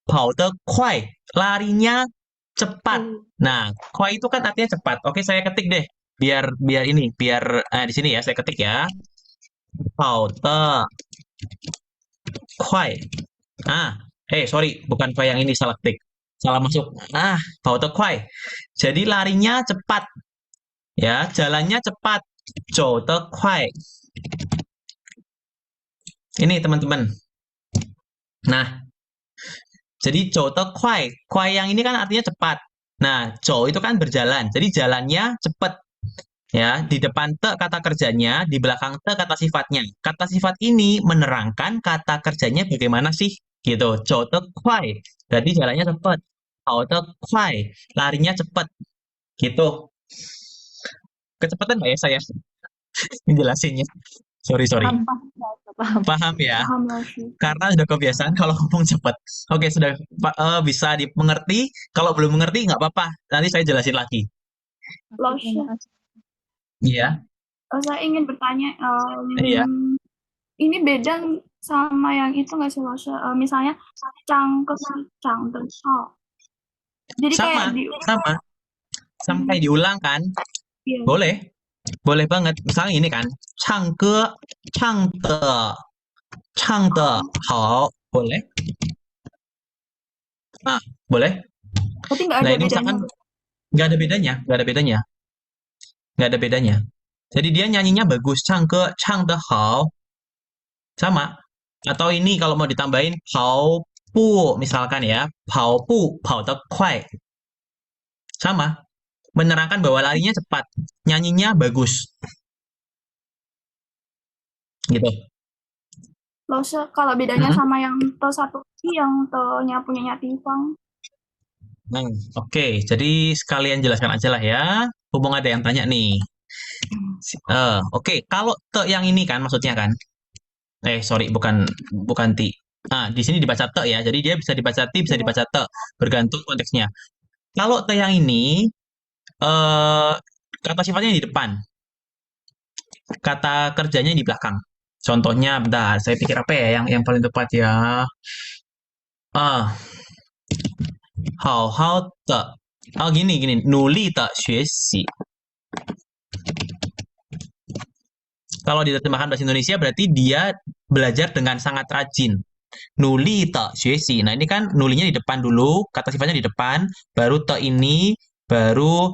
跑得快 larinya cepat. Nah, 快 itu kan artinya cepat. Oke, saya ketik deh. Biar di sini ya saya ketik ya. 跑得快 sorry, bukan Fai yang ini salah ketik. Salah masuk. Bau kuai. Jadi larinya cepat. Ya, jalannya cepat. Zhou de kuai. Ini teman-teman. Nah, jadi zhou de kuai. Kuai yang ini kan artinya cepat. Nah, zhou itu kan berjalan. Jadi jalannya cepat. Ya, di depan te kata kerjanya, di belakang te kata sifatnya. Kata sifat ini menerangkan kata kerjanya bagaimana sih? Gitu. Zhou de kuai. Jadi jalannya cepat. Hao de kuai. Larinya cepat. Gitu. Kecepatan nggak ya saya menjelasinnya? Sorry. Paham ya? Paham Laoshi. Karena sudah kebiasaan kalau ngomong cepat. Oke, sudah bisa dimengerti. Kalau belum mengerti nggak apa-apa. Nanti saya jelasin lagi. Laoshi. Iya. Saya ingin bertanya, Iya. ini beda sama yang itu nggak sih Laoshi? Misalnya cang ke cang de hao. Jadi Sama, kayak sama. Sampai diulang kan? Iya. Boleh banget. Misalnya ini kan, 唱歌唱得好 boleh? Boleh. Berarti nggak ada Nah, ini bedanya. misalkan nggak ada bedanya. Jadi dia nyanyinya bagus, 唱歌唱得好 sama. Atau ini kalau mau ditambahin 跑步 misalkan ya, 跑步跑得快 sama. Menerangkan bahwa larinya cepat, nyanyinya bagus. Gitu. Laoshi, kalau bedanya sama yang te satu yang te-nya punyanya Tifang. Oke. Jadi sekalian jelaskan aja lah ya. Hubung ada yang tanya nih. Oke. Kalau te yang ini kan maksudnya kan. Sorry, bukan ti. Di sini dibaca te ya. Jadi dia bisa dibaca ti, bisa dibaca te, bergantung konteksnya. Kalau te yang ini kata sifatnya di depan. Kata kerjanya di belakang. Contohnya, bentar, saya pikir apa ya yang paling tepat ya. 啊，好好的。Oh, gini, 努力的学习. Kalau diterjemahkan bahasa Indonesia berarti dia belajar dengan sangat rajin. Nuli te xuexi. Nah, ini kan nulinya di depan dulu, kata sifatnya di depan, baru te ini, baru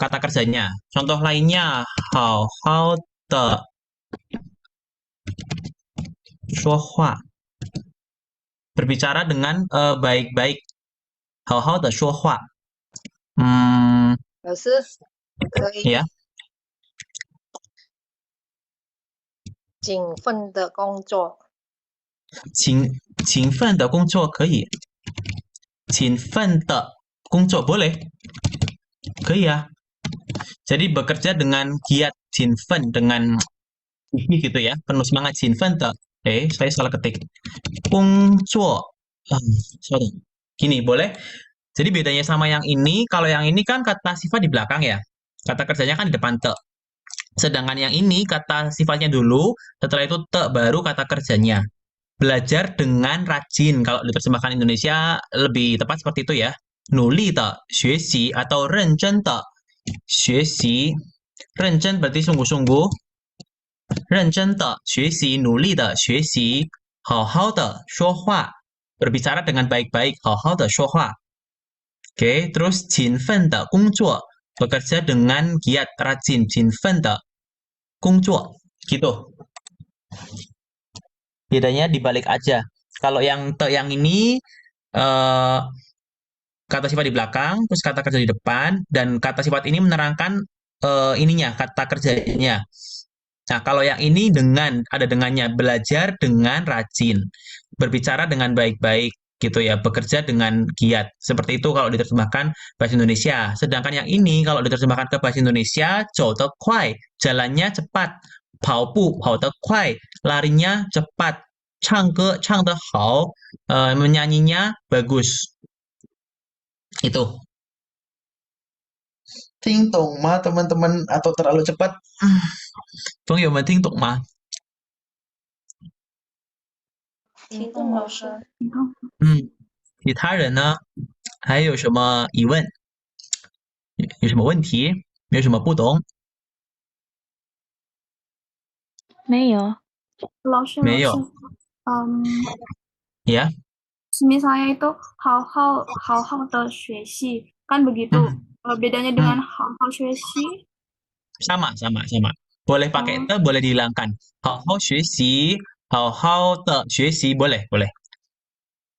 kata kerjanya. Contoh lainnya, hao hao te shuohua. Berbicara dengan baik-baik. Hao hao de shuohua. 老师可以 Ya. 勤奋的工作。勤奋的工作可以。勤奋的工作 boleh. 可以啊. Jadi bekerja dengan giat, 勤奋 dengan gitu ya, penuh semangat. 勤奋的 saya salah ketik. 工作 sorry. Gini, boleh? Jadi bedanya sama yang ini, kalau yang ini kan kata sifat di belakang ya. Kata kerjanya kan di depan te. Sedangkan yang ini kata sifatnya dulu, setelah itu te baru kata kerjanya. Belajar dengan rajin. Kalau diterjemahkan Indonesia lebih tepat seperti itu ya. 努力的学习 atau 认真的学习. 认真 berarti sungguh-sungguh. 认真的学习，努力的学习，好好的说话 berbicara dengan baik-baik. 好好的说话. Oke, terus 勤奋的工作 bekerja dengan giat, rajin. 勤奋的工作 gitu. Bedanya dibalik aja. Kalau yang ini kata sifat di belakang, terus kata kerja di depan, dan kata sifat ini menerangkan ininya, kata kerjanya. Nah, kalau yang ini ada dengannya, belajar dengan rajin, berbicara dengan baik-baik, gitu ya, bekerja dengan giat. Seperti itu kalau diterjemahkan bahasa Indonesia. Sedangkan yang ini kalau diterjemahkan ke bahasa Indonesia, 走得快, jalannya cepat. 跑步跑得快, larinya cepat. 唱歌唱得好, menyanyinya bagus. Itu. 听懂吗 teman-teman atau terlalu cepat? 朋友们听懂吗？听懂老师。其他人呢？还有什么疑问？有什么问题？有什么不懂？没有。老师，没有。Ya. Misalnya itu 好好的学习 kan begitu. Bedanya dengan 好好学习 sama. Boleh pakai te, boleh dihilangkan. 好好学习，好好的学习 boleh.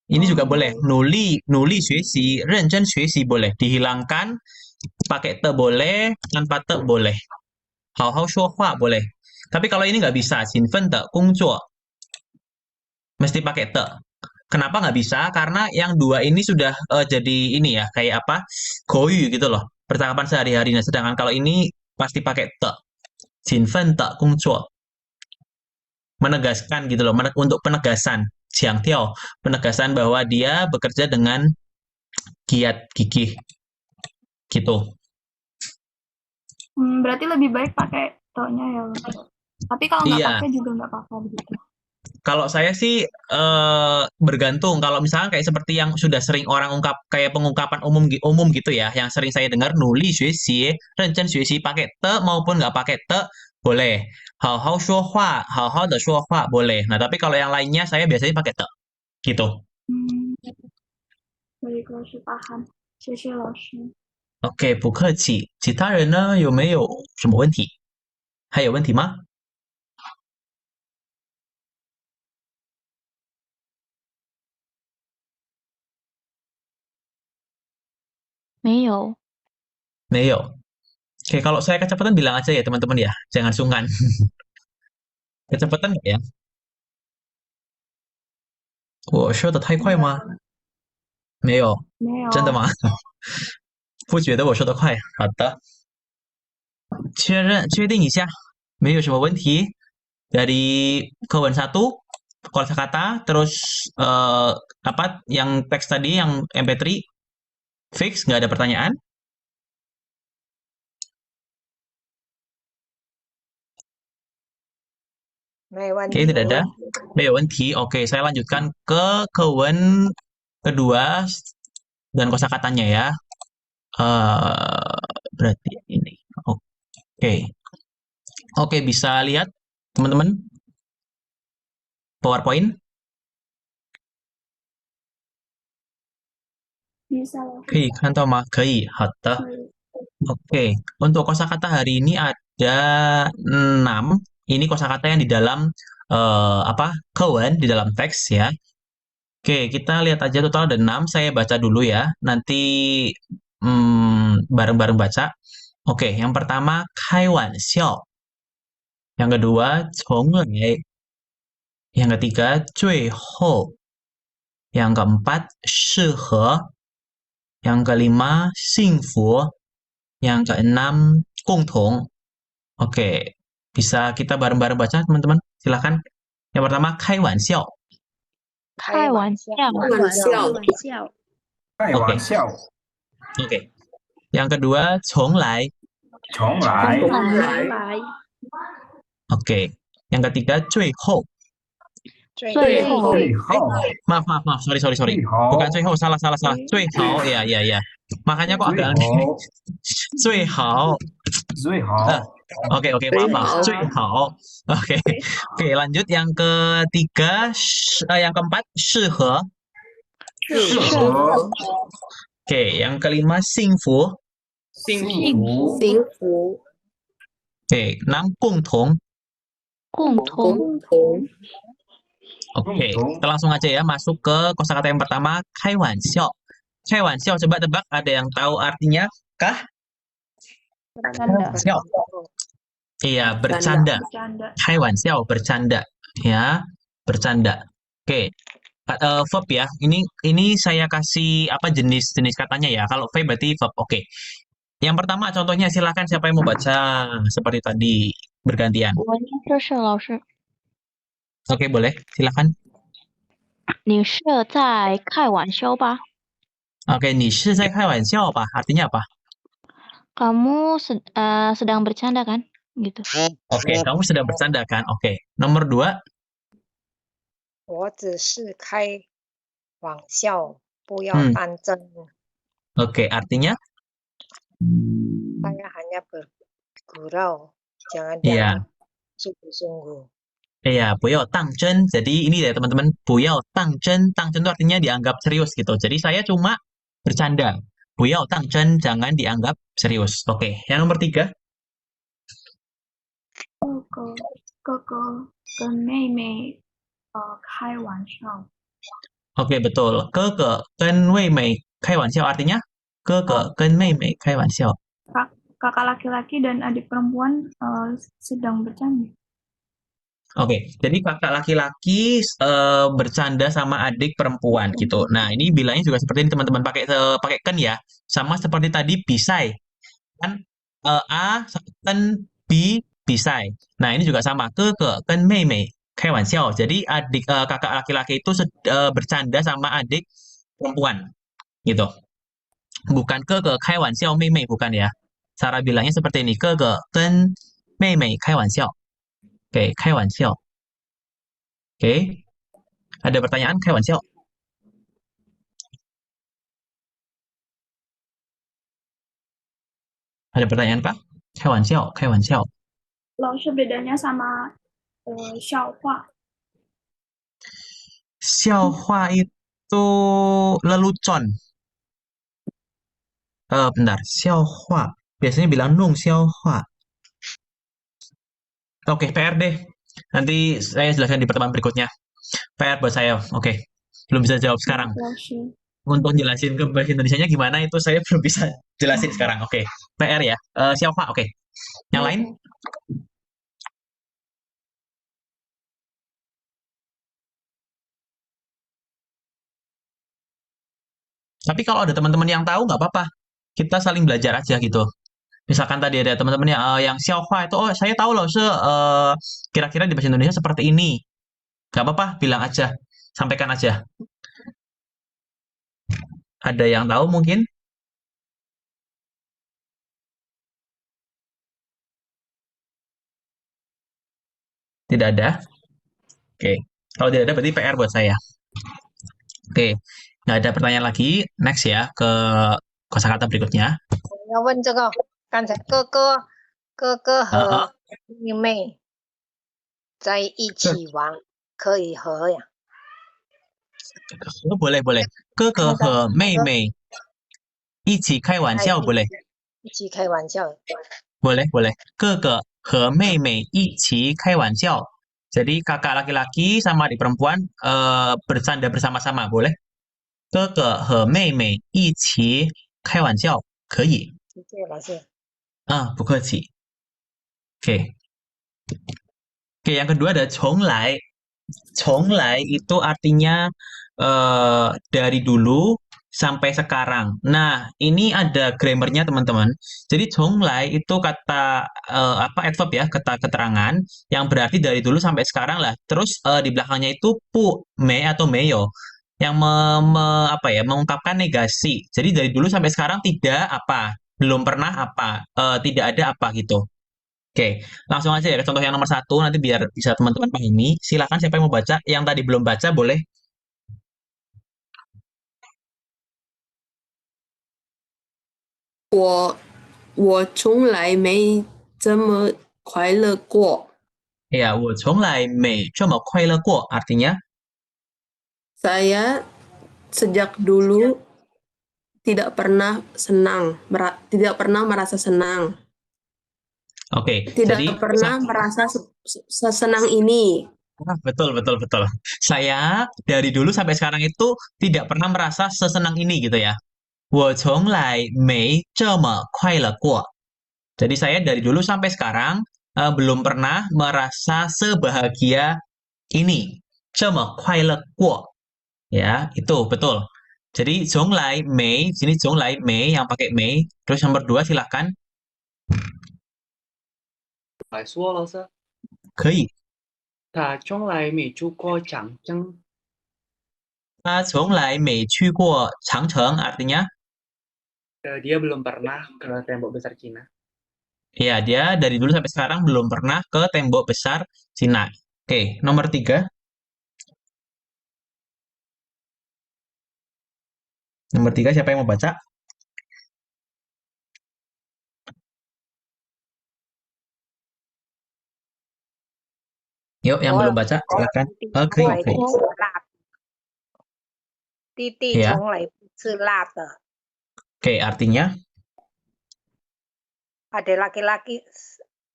Ini juga boleh. 努力学习，认真学习 boleh. Dihilangkan, pakai te boleh, tanpa te boleh. 好好说话 boleh. Tapi kalau ini nggak bisa, 勤奋的工作 mesti pakai te. Kenapa nggak bisa? Karena yang dua ini sudah jadi ini ya, kayak apa? Koyu gitu loh. Percakapan sehari-hari. Nah, sedangkan kalau ini pasti pakai te. 勤奋的工作 menegaskan gitu loh, untuk penegasan. 强调 penegasan bahwa dia bekerja dengan giat, gigih. Gitu. Berarti lebih baik pakai te-nya ya. Tapi kalau nggak pakai juga nggak apa-apa begitu. Kalau saya sih bergantung. Kalau misalnya kayak seperti yang sudah sering orang ungkap, kayak pengungkapan umum gitu ya, yang sering saya dengar, 努力学习，认真学习 pakai te maupun nggak pakai te boleh. 好好说话，好好的说话 boleh. Nah, tapi kalau yang lainnya saya biasanya pakai te. Gitu. Baik, 老师 paham. 谢谢老师。OK，不客气。其他人呢，有没有什么问题？还有问题吗？没有。没有. Oke, kalau saya kecepatan bilang aja ya teman-teman ya, jangan sungkan. Kecepatan nggak ya? 我说的太快吗？没有。真的吗？不觉得我说的快。好的。确定一下，没有什么问题. Dari kawan satu, kosakata, terus apa yang teks tadi, yang MP3, fix, nggak ada pertanyaan? Oke, tidak ada. Mewanti. Oke, saya lanjutkan ke kewen kedua dan kosakatanya ya. Berarti ini. Oke. Oke, bisa lihat teman-teman PowerPoint? Bisa lah. 可以看到吗？可以，好的。Oke, untuk kosakata hari ini ada 6. Ini kosakata yang di dalam kawan di dalam teks ya. Oke, kita lihat aja total ada 6. Saya baca dulu ya. Nanti bareng-bareng baca. Oke, yang pertama 开玩笑. Yang kedua 从来. Yang ketiga 最后. Yang keempat 适合. Yang kelima 幸福. Yang keenam 共同. Oke, bisa kita bareng-bareng baca teman-teman. Silahkan. Yang pertama 开玩笑. 开玩笑，开玩笑， Oke. Yang kedua 重来. 重来， Oke. Yang ketiga 最后. 最后，最后， Maaf. Sorry. 最后， Bukan 最后, salah. 最好, ya. Makanya kok agak aneh. 最好. 最好， Oke, maaf. 最好. Oke, lanjut yang ketiga, yang keempat 适合. 适合， Oke, yang kelima 幸福. 幸福， Oke, 6共同. 共同， Oke, kita langsung aja ya masuk ke kosakata yang pertama, 开玩笑. 开玩笑, coba tebak, ada yang tahu artinya kah? Bercanda. Iya, bercanda. 开玩笑, bercanda. Ya, bercanda. Oke. Verb ya. Ini saya kasih jenis katanya ya. Kalau verb berarti verb. Oke. Yang pertama contohnya silakan siapa yang mau baca seperti tadi bergantian. 我念这是老师， Oke, boleh. Silakan. 你是在开玩笑吧？ Oke, 你是在开玩笑吧? Artinya apa? Kamu sedang bercanda kan? Gitu. Oke, kamu sedang bercanda kan? Oke. Nomor 2. 我只是开玩笑，不要当真。 Oke, artinya? Saya hanya bergurau, jangan Iya. dianggap sungguh-sungguh. Iya, 不要当真. Jadi ini ya teman-teman, 不要当真. 当真itu artinya dianggap serius gitu. Jadi saya cuma bercanda. 不要当真, jangan dianggap serius. Oke, yang nomor 3. 哥哥跟妹妹开玩笑。 Oke, betul. 哥哥跟妹妹开玩笑 artinya 哥哥跟妹妹开玩笑. Kakak laki-laki dan adik perempuan sedang bercanda. Oke, jadi kakak laki-laki bercanda sama adik perempuan gitu. Nah, ini bilangnya juga seperti ini teman-teman, pakai kan ya. Sama seperti tadi bisai. Kan A kan B bisai. Nah, ini juga sama. Ke kan mei mei kai wan xiao. Jadi kakak laki-laki itu bercanda sama adik perempuan gitu. Bukan ke kai wan xiao mei mei, bukan ya. Cara bilangnya seperti ini. Ke kan mei mei kai wan xiao. Oke, 开玩笑. Oke. Ada pertanyaan 开玩笑? Ada pertanyaan Kak? 开玩笑,开玩笑. 老师 bedanya sama 笑话. 笑话 itu lelucon. Bentar, 笑话. Biasanya bilang 弄笑话. Oke, PR deh. Nanti saya jelaskan di pertemuan berikutnya. PR buat saya. Oke. Belum bisa jawab sekarang. Untuk jelasin ke bahasa Indonesianya gimana itu saya belum bisa jelasin sekarang. Oke. PR ya. Siapa? Oke. Yang lain? Tapi kalau ada teman-teman yang tahu nggak apa-apa. Kita saling belajar aja gitu. Misalkan tadi ada teman-teman yang xiaohua itu, oh saya tahu loh, kira-kira di bahasa Indonesia seperti ini. Gak apa-apa, bilang aja. Sampaikan aja. Ada yang tahu mungkin? Tidak ada? Oke, kalau tidak ada berarti PR buat saya. Oke, nggak ada pertanyaan lagi. Next ya ke kosakata berikutnya. 我要问这个，刚才哥哥和妹妹在一起玩，可以和呀？ boleh boleh. 哥哥和妹妹一起开玩笑 boleh. 一起开玩笑。 Boleh boleh. 哥哥和妹妹一起开玩笑. Jadi kakak laki-laki sama adik perempuan bercanda bersama-sama boleh. 哥哥和妹妹一起开玩笑可以。谢谢老师。不客气。Oke. Oke, yang kedua ada 重来. 重来 itu artinya dari dulu sampai sekarang. Nah, ini ada grammarnya teman-teman. Jadi 重来 itu kata adverb ya, kata keterangan yang berarti dari dulu sampai sekarang lah. Terus di belakangnya itu pu, me atau meyo yang mengungkapkan negasi. Jadi dari dulu sampai sekarang tidak apa, belum pernah apa, tidak ada apa gitu. Oke, langsung aja ya ke contoh yang nomor 1 nanti biar bisa teman-teman pahami. Silakan siapa yang mau baca, yang tadi belum baca boleh. 我从来没这么快乐过。 Ya, 我从来没这么快乐过 artinya saya sejak dulu tidak pernah tidak pernah merasa senang. Oke, tidak jadi pernah merasa sesenang ini. Betul. Saya dari dulu sampai sekarang itu tidak pernah merasa sesenang ini gitu ya. 我从来没这么快乐过. Jadi saya dari dulu sampai sekarang belum pernah merasa sebahagia ini. 这么快乐过. Ya, itu betul. Jadi 从来没, sini 从来没 yang pakai 没. Terus nomor 2 silahkan. 来说老师。可以。他从来没去过长征。他从来没去过长城 artinya dia belum pernah ke tembok besar Cina. Iya, dia dari dulu sampai sekarang belum pernah ke tembok besar Cina. Oke, nomor 3. Nomor 3 siapa yang mau baca? Yuk, yang belum baca, silakan. Oke. 弟弟从来不吃辣的。 Oke, artinya? Adik laki-laki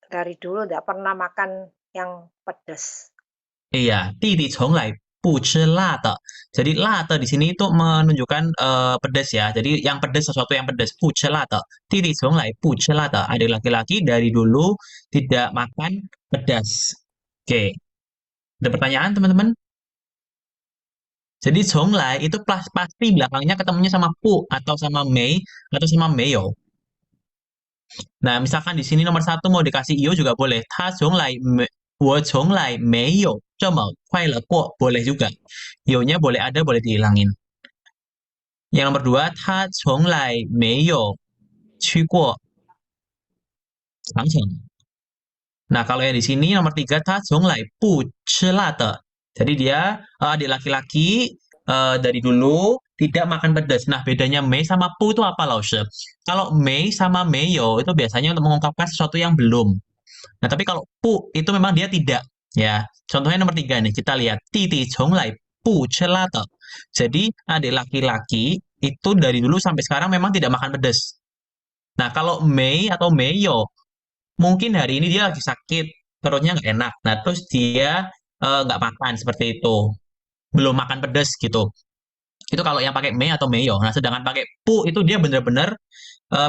dari dulu tidak pernah makan yang pedas. Iya, 弟弟从来不吃辣的. Jadi 辣的 di sini itu menunjukkan pedas ya. Jadi yang pedas, sesuatu yang pedas. 不吃辣的. 弟弟从来不吃辣的. Adik laki-laki dari dulu tidak makan pedas. Oke. Ada pertanyaan teman-teman? Jadi 从来 itu pasti belakangnya ketemunya sama pu atau sama mei atau sama meyo. Nah, misalkan di sini nomor 1 mau dikasih iyo juga boleh. 他从来我从来没有这么快乐过 boleh juga. Iyo-nya boleh ada, boleh dihilangin. Yang nomor 2, 他从来没有去过长城. Nah, kalau yang di sini nomor 3, 他从来不吃辣的. Jadi dia adik laki-laki dari dulu tidak makan pedas. Nah, bedanya mei sama pu itu apa, Laushe? Kalau mei sama meyo itu biasanya untuk mengungkapkan sesuatu yang belum. Nah, tapi kalau pu itu memang dia tidak. Ya, contohnya nomor 3 nih, kita lihat. Titi conglai pu celata. Jadi, adik laki-laki itu dari dulu sampai sekarang memang tidak makan pedas. Nah, kalau mei atau meyo, mungkin hari ini dia lagi sakit, perutnya nggak enak. Nah, terus dia nggak makan seperti itu. Belum makan pedas gitu. Itu kalau yang pakai mei atau meyo. Nah, sedangkan pakai pu itu dia benar-benar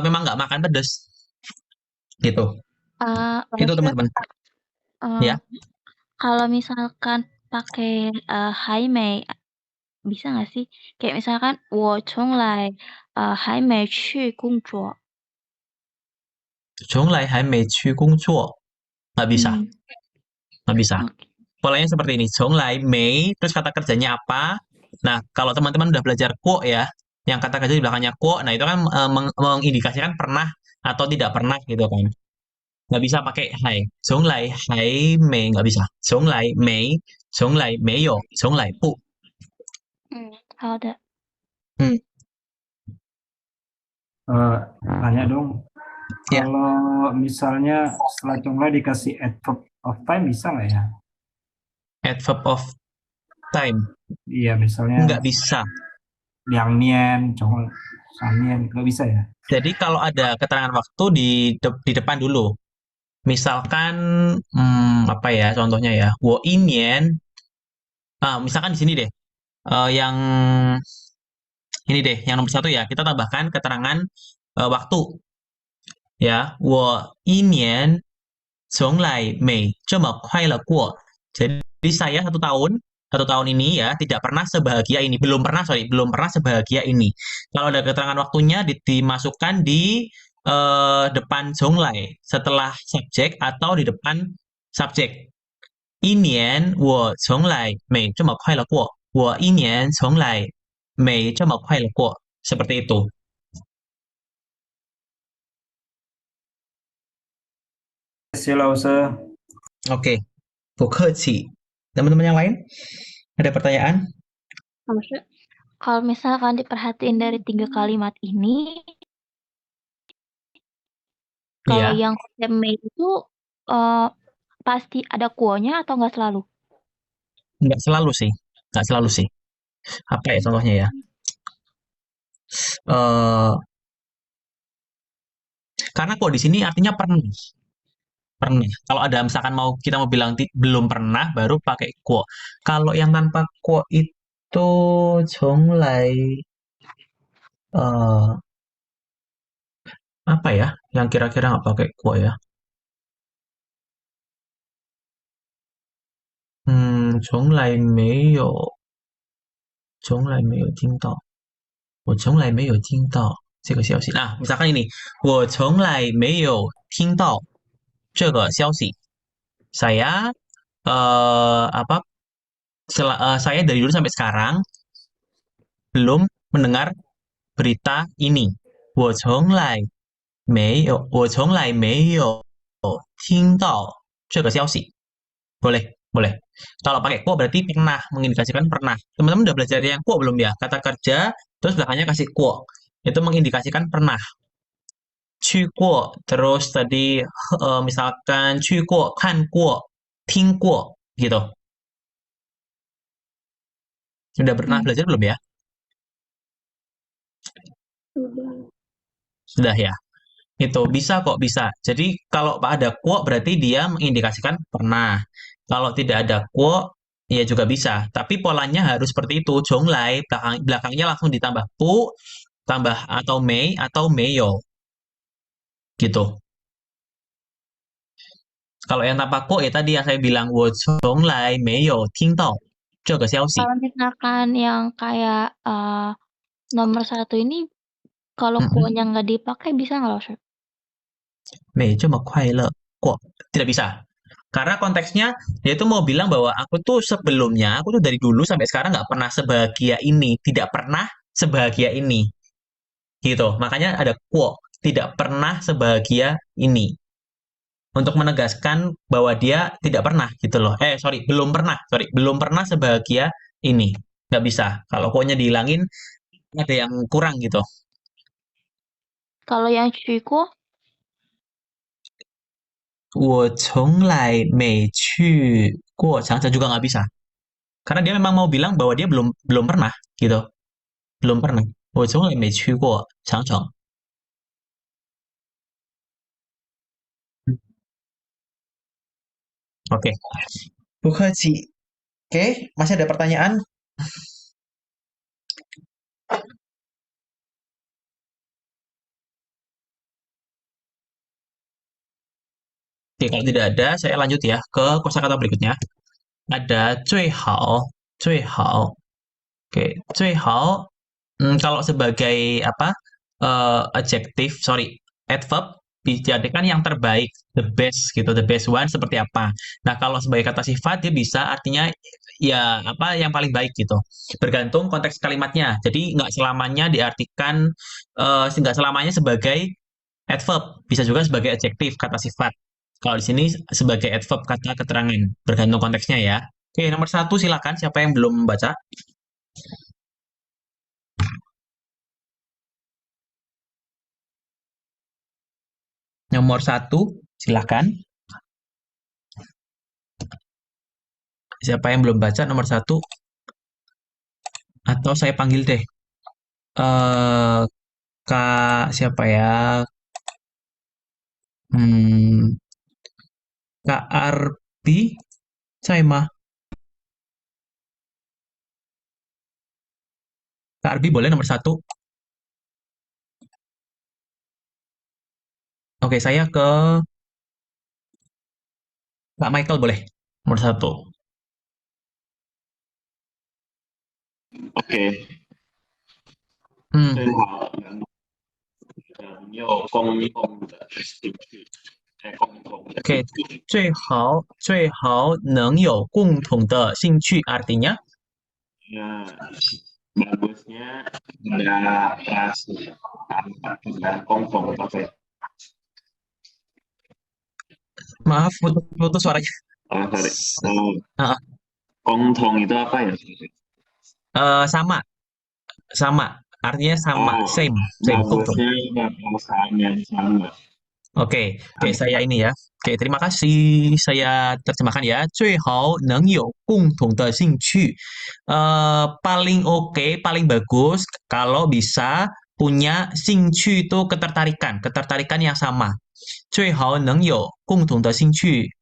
memang nggak makan pedas. Gitu. Itu teman-teman. Ya. Kalau misalkan pakai hai mei, bisa nggak sih? Kayak misalkan 我从来还没去工作。从来还没去工作. Nggak bisa. Nggak bisa. Polanya seperti ini. 从来没, terus kata kerjanya apa? Nah, kalau teman-teman udah belajar kuo ya, yang kata kerja di belakangnya kuo, nah itu kan mengindikasikan pernah atau tidak pernah gitu kan. Nggak bisa pakai hai. 从来还没 nggak bisa. 从来没从来没有，从来不。好的。Tanya dong, Ya. kalau misalnya setelah conglai dikasih adverb of time bisa nggak ya? Adverb of time. Iya, misalnya Nggak bisa. liang nian, conglai sanien, nggak bisa ya? Jadi kalau ada keterangan waktu di depan dulu. Misalkan apa ya contohnya ya? 我一年 misalkan di sini deh. Yang ini deh, yang nomor 1 ya. Kita tambahkan keterangan waktu. Ya, 我一年从来没这么快乐过. Jadi saya satu tahun ini ya tidak pernah sebahagia ini. Belum pernah sebahagia ini. Kalau ada keterangan waktunya dimasukkan di depan 从来 setelah subjek atau di depan subjek. 一年我从来没这么快乐过。我一年从来没这么快乐过. Seperti itu. Oke, 不客气. Teman-teman yang lain ada pertanyaan? Kalau misalkan diperhatiin dari 3 kalimat ini, kalau Iya. yang mei itu pasti ada kuonya atau nggak selalu? Nggak selalu sih. Apa ya contohnya ya? Karena kuo di sini artinya pernah. Kalau ada misalkan kita mau bilang belum pernah, baru pakai kuo. Kalau yang tanpa kuo itu 从来 apa ya? Yang kira-kira nggak pakai kuo ya? 从来没有听到，我从来没有听到这个消息. Nah, misalkan ini, 我从来没有听到这个消息. Saya saya dari dulu sampai sekarang belum mendengar berita ini. 我从来没有听到这个消息. Boleh. Kalau pakai kuo berarti pernah, mengindikasikan pernah. Teman-teman udah belajar yang kuo belum ya? Kata kerja, terus belakangnya kasih kuo. Itu mengindikasikan pernah. 去过, terus tadi misalkan 去过, 看过, 听过, gitu. Sudah pernah belajar belum ya? Sudah ya? Itu bisa kok, bisa. Jadi kalau ada kuo berarti dia mengindikasikan pernah. Kalau tidak ada kuo, ya juga bisa. Tapi polanya harus seperti itu. 从来 belakangnya langsung ditambah pu, tambah atau mei atau meyo. Gitu. Kalau yang tanpa kuo ya tadi yang saya bilang 我从来没有听到这个消息. Kalau misalkan yang kayak nomor 1 ini, kalau kuonya nggak dipakai bisa nggak, Ustaz? 没这么快乐过. Tidak bisa. Karena konteksnya dia itu mau bilang bahwa aku tuh sebelumnya, aku tuh dari dulu sampai sekarang nggak pernah sebahagia ini. Tidak pernah sebahagia ini. Gitu. Makanya ada kuo. Tidak pernah sebahagia ini. Untuk menegaskan bahwa dia tidak pernah gitu loh. Belum pernah sebahagia ini. Nggak bisa. Kalau kuonya dihilangin, ada yang kurang gitu. Kalau yang cuikuo? 我从来没去过长城 juga nggak bisa. Karena dia memang mau bilang bahwa dia belum pernah gitu. Belum pernah. 我从来没去过长城. Oke. 不客气. Oke, masih ada pertanyaan? Oke, kalau tidak ada, saya lanjut ya ke kosakata berikutnya. Ada 最好. Oke, 最好 kalau sebagai adverb dijadikan yang terbaik, the best gitu, the best one seperti apa. Nah, kalau sebagai kata sifat dia bisa artinya ya yang paling baik gitu. Bergantung konteks kalimatnya. Jadi nggak selamanya diartikan nggak selamanya sebagai adverb, bisa juga sebagai adjektif kata sifat. Kalau di sini sebagai adverb kata keterangan, bergantung konteksnya ya. Oke, nomor 1 silakan. Siapa yang belum membaca? Nomor 1, silakan. Siapa yang belum baca nomor 1? Atau saya panggil deh. Kak siapa ya? Kak Arbi, saya mah. Kak Arbi boleh nomor 1? Oke, saya ke Kak Michael boleh nomor 1. Oke. 最好能有共同的兴趣，共同的 Oke, 最好能有共同的兴趣 artinya ya, bagusnya ada dan共同的 maaf putus suaranya. Oh, sorry. Kongtong itu apa ya? Sama. Artinya sama, same. Kongtong. Yang sama. Oke, saya ini ya. Oke, terima kasih. Saya terjemahkan ya. 最好能有共同的兴趣. Paling oke, paling bagus kalau bisa punya 兴趣 itu ketertarikan yang sama. 最好能有共同的兴趣.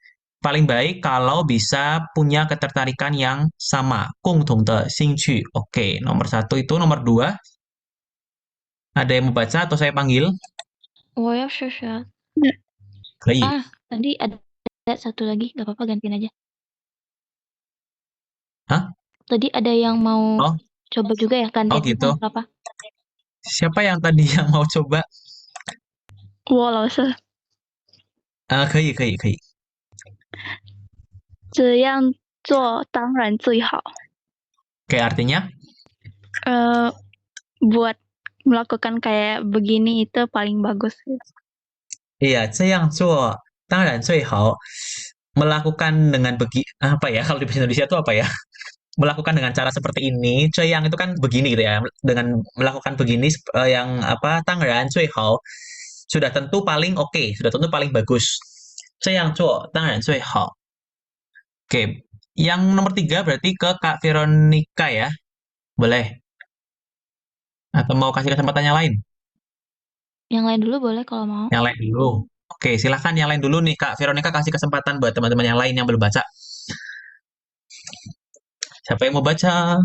Paling baik kalau bisa punya ketertarikan yang sama. 共同的兴趣. Oke, nomor 1 itu. Nomor 2. Ada yang mau baca atau saya panggil? 我要试试。 tadi ada satu lagi, nggak apa-apa gantiin aja. Hah? Tadi ada yang mau coba juga ya, gantiin. Oh gitu. Apa? Siapa yang tadi yang mau coba? 我老师。可以。这样做当然最好。 Oke, artinya? Buat melakukan kayak begini itu paling bagus. Iya, 这样做当然最好. Melakukan dengan apa ya? Kalau di bahasa Indonesia itu apa ya? Melakukan dengan cara seperti ini. 这样itu kan begini gitu ya. Dengan melakukan begini yang apa? 当然最好. Sudah tentu paling oke, sudah tentu paling bagus. 这样做当然最好. Oke, yang nomor 3 berarti ke Kak Veronica ya. Boleh? Atau mau kasih kesempatan yang lain? Yang lain dulu boleh kalau mau. Yang lain dulu. Oke, silahkan yang lain dulu nih Kak Veronica, kasih kesempatan buat teman-teman yang lain yang belum baca. Siapa yang mau baca?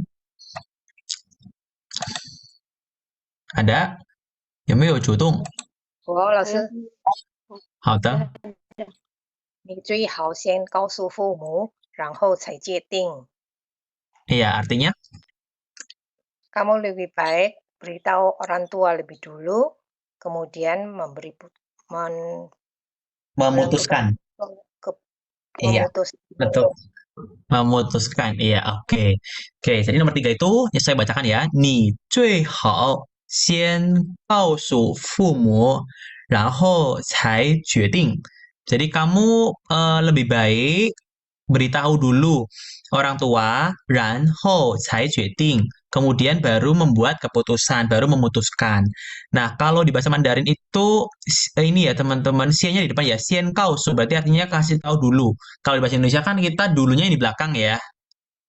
Ada? 有没有主动？我老师。好的。你最好先告诉父母，然后才决定。 Iya, artinya? Kamu lebih baik beritahu orang tua lebih dulu, kemudian memutuskan. Iya, betul. Memutuskan, iya, oke. Jadi nomor 3 itu saya bacakan ya. 你最好先告诉父母，然后才决定. Jadi kamu lebih baik beritahu dulu orang tua, 然后才决定. Kemudian baru membuat keputusan, baru memutuskan. Nah, kalau di bahasa Mandarin itu ini ya teman-teman, xian-nya di depan ya, xian kaosu berarti artinya kasih tahu dulu. Kalau di bahasa Indonesia kan kita dulunya di belakang ya.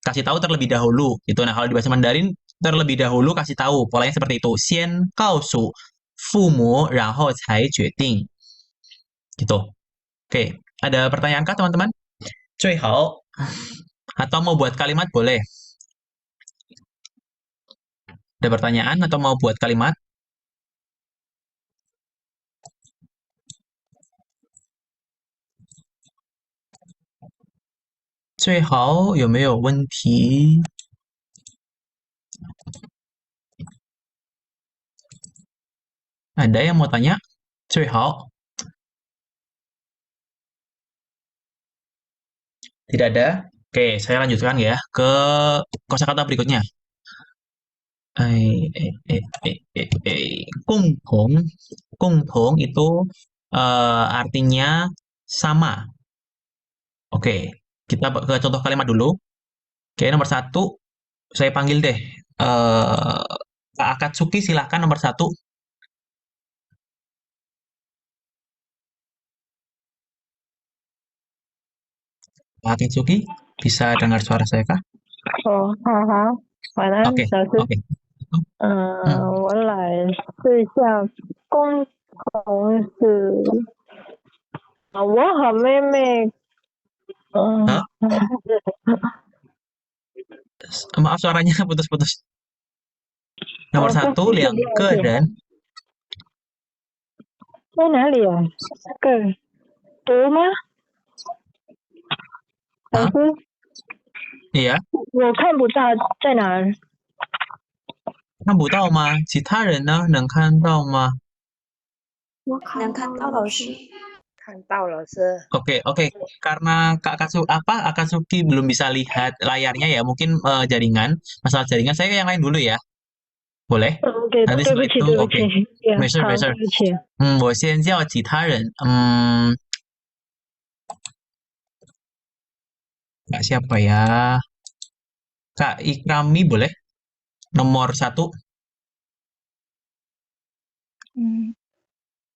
Kasih tahu terlebih dahulu gitu. Nah, kalau di bahasa Mandarin terlebih dahulu kasih tahu. Polanya seperti itu. Xian kaosu fumu, 然后才决定. Gitu. Oke, ada pertanyaan kah teman-teman? 最好 atau mau buat kalimat boleh. Ada pertanyaan atau mau buat kalimat? "最好有没有问题?" Ada yang mau tanya? 最好 Tidak ada? Oke, saya lanjutkan ya ke kosakata berikutnya. 共同 itu artinya sama. Oke, kita ke contoh kalimat dulu. Oke, nomor 1 saya panggil deh. Kak Akatsuki silahkan nomor 1. Kak Akatsuki, bisa dengar suara saya kah? 哦，哈哈，晚安， Oke, 老师。 oke. 我来试一下共同是我和妹妹， Maaf suaranya putus-putus. Nomor 1, 两个人。在哪里啊？这个读吗？老师， Iya, 我看不到在哪儿。看不到吗？其他人呢？能看到吗？我看到了老师。看到了是 Oke, karena Akatsuki belum bisa lihat layarnya ya, mungkin jaringan, masalah jaringan. Saya yang lain dulu ya, boleh? OK， Nanti 对不 setelah 起， itu, 对不 oke. 起，没事好，没事。对不起。我先叫其他人。Kak siapa ya? Kak Ikrami boleh? Nomor 1.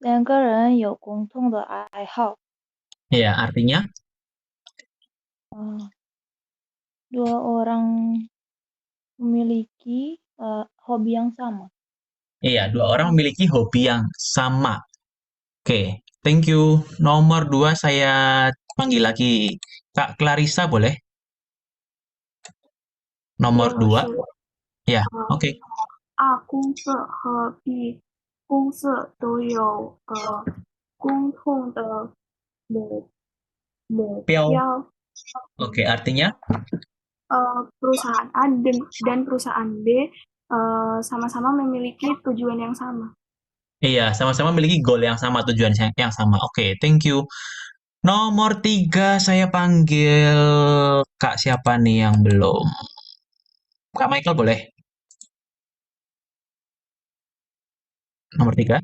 两个人有共同的爱好。 Ya, artinya? Dua orang memiliki hobi yang sama. Iya, 2 orang memiliki hobi yang sama. Oke, thank you. Nomor 2 saya panggil lagi. Kak Clarissa boleh? Nomor 2. Ya, oke. 公色和 B 公色都有共同的目标。 Oke, artinya? Perusahaan A dan perusahaan B sama-sama memiliki tujuan yang sama. Iya, sama-sama memiliki goal yang sama, tujuan yang sama. Oke, thank you. Nomor 3 saya panggil Kak siapa nih yang belum? Kak Michael boleh? Nomor 3.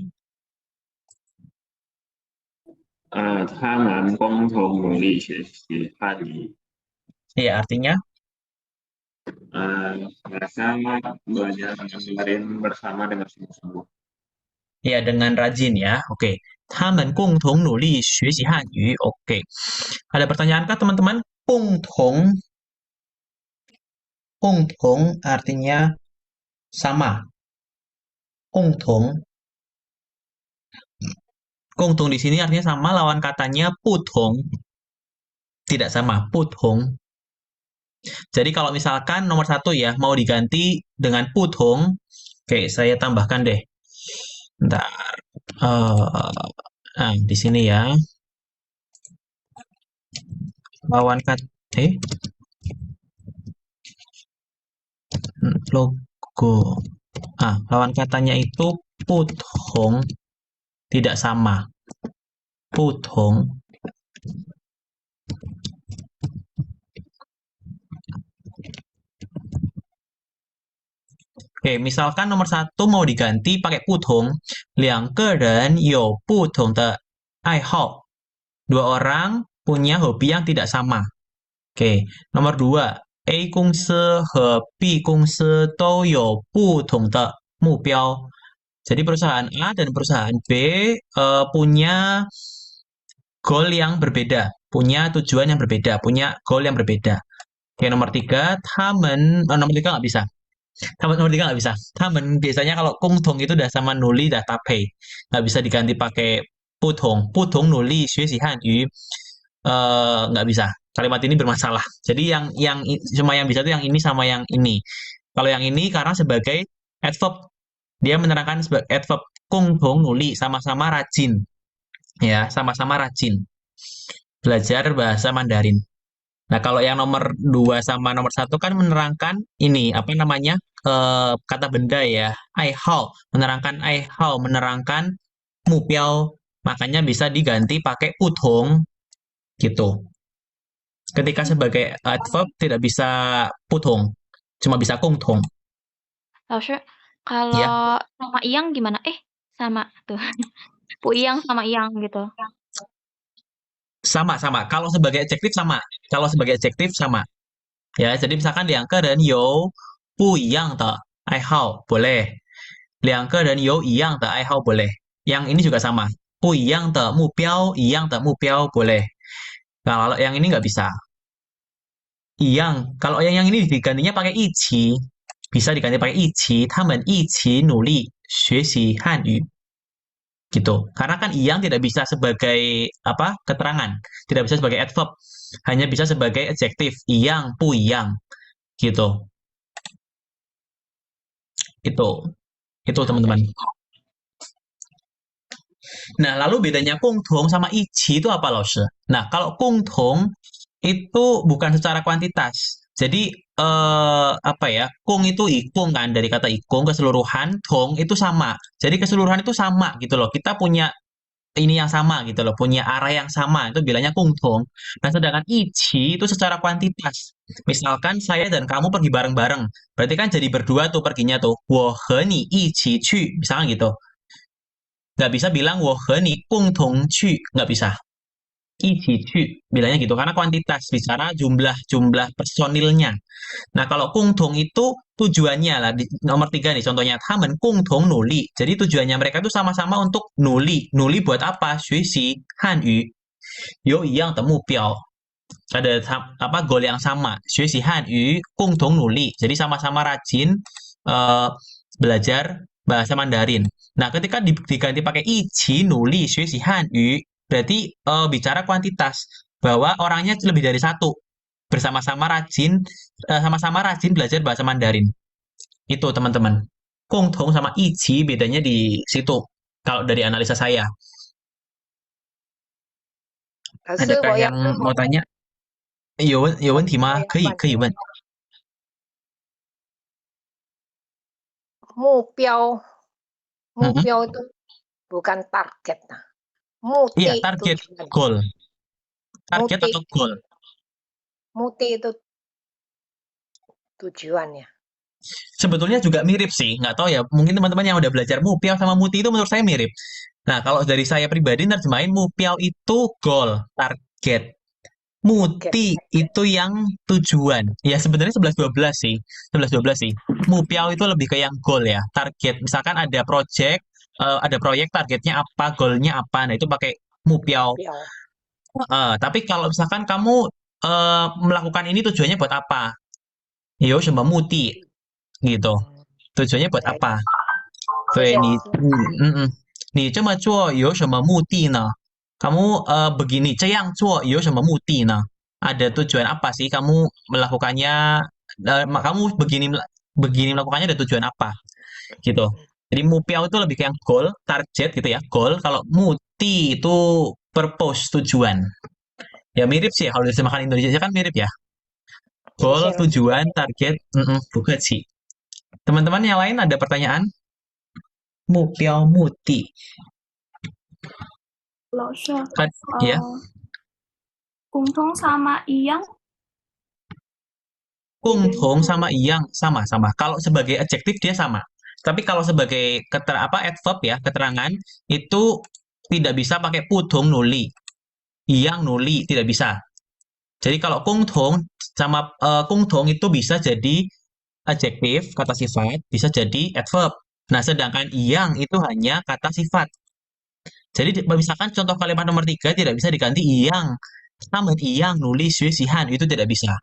他们共同努力学习汉语。 Iya, artinya? Mereka belajar Mandarin bersama dengan sungguh-sungguh. Ya, dengan rajin ya. Oke. 他们共同努力学习汉语. Oke. Ada pertanyaan kah teman-teman? 共同artinya sama. 共同 di sini artinya sama, lawan katanya 不同. Tidak sama, 不同. Jadi kalau misalkan nomor 1 ya, mau diganti dengan 不同. Oke, saya tambahkan deh. Bentar. Di sini ya. Lawan kata logo. Lawan katanya itu 不同, tidak sama. 不同. Oke, misalkan nomor 1 mau diganti pakai 不同，两个人有不同的爱好。2 orang punya hobi yang tidak sama. Oke, nomor 2, A 公司和 B 公司都有不同的目标。Jadi perusahaan A dan perusahaan B punya goal yang berbeda, punya tujuan yang berbeda, punya goal yang berbeda. Oke, nomor 3, nomor 3 nggak bisa. Nomor 3 nggak bisa. Biasanya kalau kungtong itu udah sama nuli, udah tapei. Nggak bisa diganti pakai putong. Putong nuli, xuexi hanyu. Nggak bisa. Kalimat ini bermasalah. Jadi cuma yang bisa itu yang ini sama yang ini. Kalau yang ini karena sebagai adverb. Dia menerangkan sebagai adverb kungtong nuli, sama-sama rajin. Ya, sama-sama rajin. Belajar bahasa Mandarin. Nah, kalau yang nomor 2 sama nomor 1 kan menerangkan ini, apa namanya, kata benda ya, aihao, menerangkan aihao, menerangkan mupiao, makanya bisa diganti pakai putong, gitu. Ketika sebagai adverb tidak bisa putong, cuma bisa kungtong. 老师，kalau sama Iyang gimana? Sama tuh. Bu Iyang sama Iyang gitu. Sama. Kalau sebagai adjektif sama. Ya, jadi misalkan 两个人有不一样的爱好 boleh. 两个人有一样的爱好 boleh. Yang ini juga sama. 不一样的目标，一样的目标 boleh. Nah, kalau yang ini nggak bisa. 一样, kalau yang ini digantinya pakai 一起, bisa diganti pakai 一起，他们一起努力学习汉语。Gitu. Karena kan 一样 tidak bisa sebagai apa? Keterangan, tidak bisa sebagai adverb, hanya bisa sebagai adjektif. 一样不一样 gitu. Itu teman-teman. Nah, lalu bedanya 共同 sama 一起 itu apa, Laoshi? Nah, kalau 共同 itu bukan secara kuantitas. Jadi apa ya? Kung itu ikung kan, dari kata ikung, keseluruhan. Tong itu sama. Jadi keseluruhan itu sama gitu loh. Kita punya ini yang sama gitu loh, punya arah yang sama. Itu bilangnya kung tong. Nah, sedangkan ichi itu secara kuantitas. Misalkan saya dan kamu pergi bareng-bareng. Berarti kan jadi berdua tuh perginya tuh. 我和你一起去. Misalkan gitu. Nggak bisa bilang 我和你共同去. Nggak bisa. 一起去 bilangnya gitu karena kuantitas bicara jumlah personilnya. Nah, kalau 共同 itu tujuannya lah di nomor 3 nih contohnya 他们共同努力. Jadi tujuannya mereka itu sama-sama untuk nuli. Nuli buat apa? 学习汉语有一样的目标. Ada apa goal yang sama. 学习汉语共同努力. Jadi sama-sama rajin belajar bahasa Mandarin. Nah, ketika diganti pakai 一起努力学习汉语 berarti bicara kuantitas bahwa orangnya lebih dari satu bersama-sama rajin sama-sama rajin belajar bahasa Mandarin. Itu teman-teman. 共同 sama 一起 bedanya di situ kalau dari analisa saya. Adakah yang mau tanya? 有问题吗？可以问。目标itu bukan target. Muti iya, target, tujuan. goal. Target Muti, atau goal. Muti itu tujuannya. Sebetulnya juga mirip sih, nggak tahu ya. Mungkin teman-teman yang udah belajar mupiao sama muti itu menurut saya mirip. Nah, kalau dari saya pribadi nerjemahin mupiao itu goal, target. Muti itu yang tujuan. Ya sebenarnya 11-12 sih. 11-12 sih. Mupiao itu lebih ke yang goal ya, target. Misalkan ada proyek targetnya apa, goalnya apa. Nah, itu pakai mupiao. Tapi kalau misalkan kamu melakukan ini tujuannya buat apa? Yo, sama muti. Gitu. Tujuannya buat apa? 对你这么做有什么目的呢？ kamu begini 这样做有什么目的呢？ ada tujuan apa sih kamu melakukannya? Kamu begini melakukannya ada tujuan apa? Gitu. Jadi mupiao itu lebih ke yang goal, target gitu ya, goal. Kalau muti itu purpose, tujuan. Ya mirip sih ya, kalau diterjemahkan Indonesia kan mirip ya. Goal, tujuan, target, bukan sih. Teman-teman yang lain ada pertanyaan? Mupiao, muti. 老师，ya. 共同 sama 一样？ 共同 sama 一样 sama-sama. Kalau sebagai adjektif dia sama. Tapi kalau sebagai adverb ya, keterangan itu tidak bisa pakai 不同努力, 一样努力 tidak bisa. Jadi kalau 共同 sama 共同 itu bisa jadi adjektif, kata sifat, bisa jadi adverb. Nah, sedangkan 一样 itu hanya kata sifat. Jadi misalkan contoh kalimat nomor 3 tidak bisa diganti 一样, 他们一样努力学习汉语 itu tidak bisa.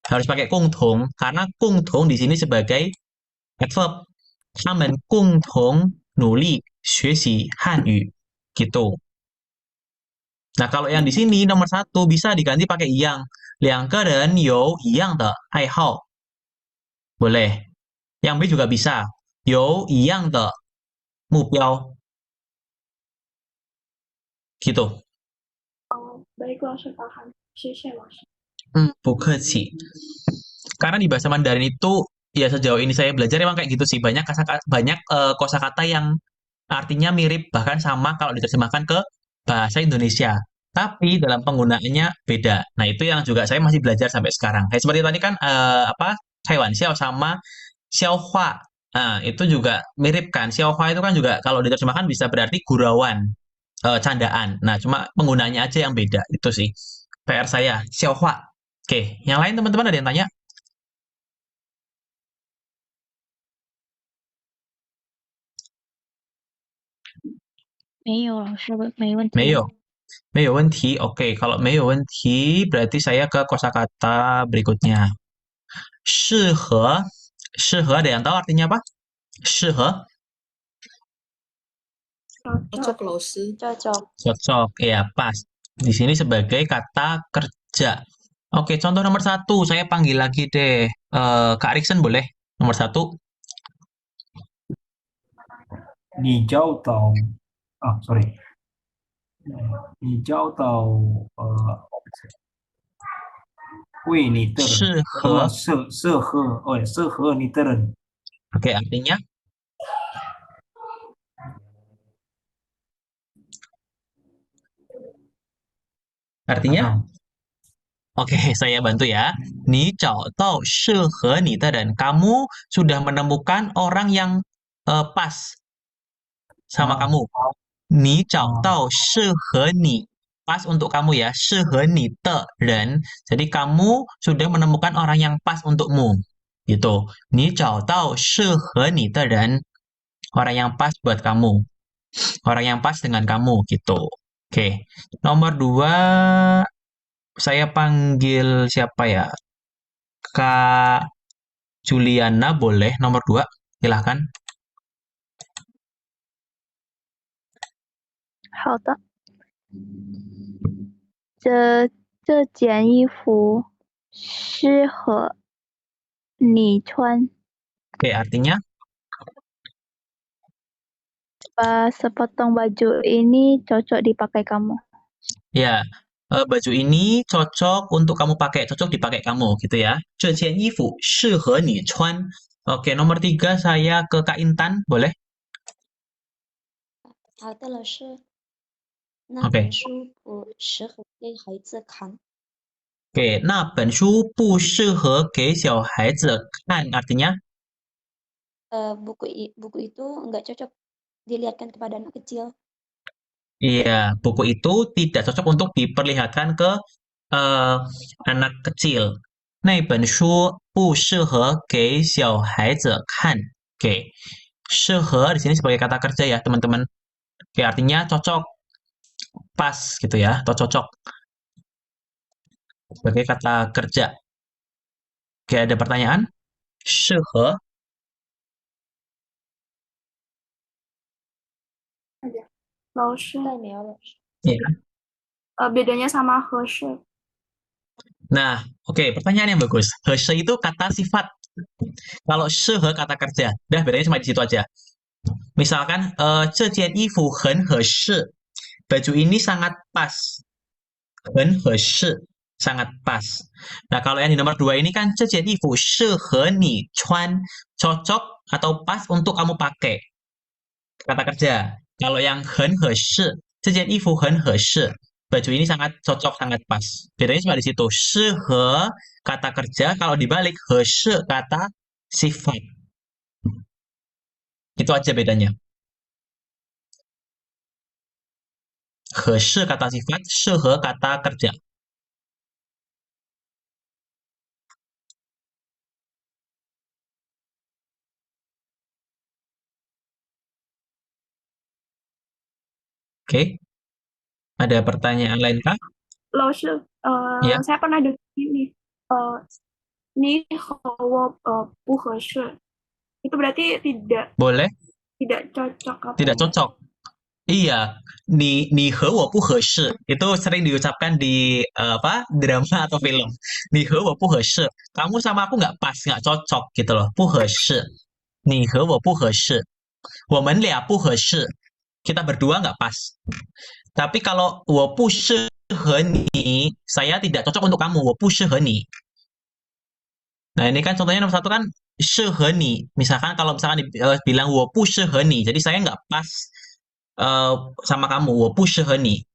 Harus pakai 共同 karena 共同 di sini sebagai adverb. 他们共同努力学习汉语 gitu. Nah, kalau yang di sini nomor 1 bisa diganti pakai 一样. 两个人有一样的爱好 boleh. Yang B juga bisa. 有一样的目标 gitu. Baik, 老师paham. 谢谢老师。不客气. Karena di bahasa Mandarin itu ya sejauh ini saya belajar emang kayak gitu sih, banyak kosakata yang artinya mirip bahkan sama kalau diterjemahkan ke bahasa Indonesia. Tapi dalam penggunaannya beda. Nah, itu yang juga saya masih belajar sampai sekarang. Kayak seperti tadi kan Taiwan Xiao sama Xiao Hua. Nah, itu juga mirip kan. Xiao Hua itu kan juga kalau diterjemahkan bisa berarti gurauan, candaan. Nah, cuma penggunaannya aja yang beda. Itu sih PR saya. Xiao Hua. Oke, yang lain teman-teman ada yang tanya? 没有，老师，没问题。没有，没有问题. Oke, kalau 没有问题, berarti saya ke kosakata berikutnya. 适合ada yang tahu artinya apa? 适合 Cocok老师。 cocok, ya pas. Di sini sebagai kata kerja. Oke, contoh nomor 1, saya panggil lagi deh. Kak Riksen boleh? Nomor 1. 你教导sorry，你教导为你的人，适合你的人。 Oke, artinya? Artinya? Oke, saya bantu ya. 你找到适合你的人. Kamu sudah menemukan orang yang pas sama kamu. 你找到适合你 pas untuk kamu ya. 适合你的人. Jadi kamu sudah menemukan orang yang pas untukmu. Gitu. 你找到适合你的人. Orang yang pas buat kamu. Orang yang pas dengan kamu gitu. Oke. Nomor 2 saya panggil siapa ya? Kak Juliana boleh nomor 2, silahkan. 好的。这件衣服适合你穿。 Oke, artinya? Sepotong baju ini cocok dipakai kamu. Ya, baju ini cocok untuk kamu pakai, cocok dipakai kamu gitu ya. 这件衣服适合你穿. Oke, nomor 3 saya ke Kak Intan, boleh? 好的，老师。那本书不适合给孩子看。Oke, 那本书不适合给小孩子看 artinya? Buku itu enggak cocok dilihatkan kepada anak kecil. Iya, buku itu tidak cocok untuk diperlihatkan ke anak kecil. 那本书不适合给小孩子看. Oke, 适合 di sini sebagai kata kerja ya, teman-teman. Oke, artinya cocok, pas gitu ya, atau cocok sebagai kata kerja. Oke, ada pertanyaan? 适合 老师， ya. Bedanya sama 合适。 Nah, oke, pertanyaan yang bagus. 合适 itu kata sifat. Kalau 适合 kata kerja. Dah, bedanya cuma di situ aja. Misalkan, 这件衣服很合适. Baju ini sangat pas. 很合适, sangat pas. Nah, kalau yang di nomor 2 ini kan 这件衣服适合你穿. Cocok atau pas untuk kamu pakai. Kata kerja. Kalau yang 很合适, 这件衣服很合适. Baju ini sangat cocok, sangat pas. Bedanya cuma di situ. 适合 kata kerja, kalau dibalik 合适 kata sifat. Itu aja bedanya. 合适 kata sifat, 适合 kata kerja. Oke. Ada pertanyaan lain kah? 老师，saya pernah dengar ini, 你和我不合适. Itu berarti tidak. Boleh. Tidak cocok apa? Tidak cocok. Iya, 你和我不合适 itu sering diucapkan di drama atau film. 你和我不合适, kamu sama aku nggak pas, nggak cocok gitu loh. 不合适, 你和我不合适, 我们俩不合适, kita berdua nggak pas. Tapi kalau 我不适合你, saya tidak cocok untuk kamu. 我不适合你. Nah, ini kan contohnya nomor 1 kan 适合你. Misalkan kalau misalkan bilang 我不适合你, jadi saya nggak pas sama kamu. 我不适合你.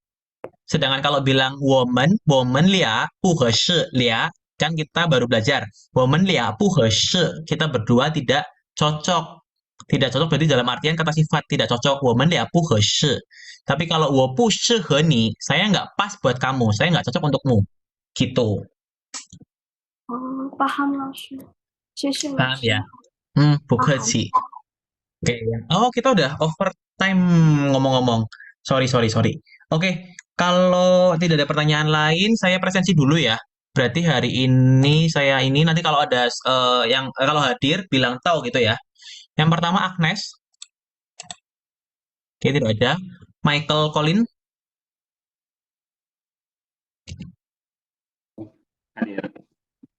Sedangkan kalau bilang 我们俩不合适, 俩 kan kita baru belajar. 我们俩不合适, kita berdua tidak cocok. Tidak cocok berarti dalam artian kata sifat tidak cocok. 我们俩不合适. Tapi kalau 我不适合你, saya nggak pas buat kamu, saya nggak cocok untukmu. Gitu. 哦，paham 老师，谢谢老 Paham 师。 ya? Bu Paham. Keci. Oke. Oh, kita udah overtime ngomong-ngomong. Sorry. Oke, kalau tidak ada pertanyaan lain, saya presensi dulu ya. Berarti hari ini saya ini nanti kalau ada kalau hadir bilang tahu gitu ya. Yang pertama Agnes. Oke, tidak ada. Michael Colin.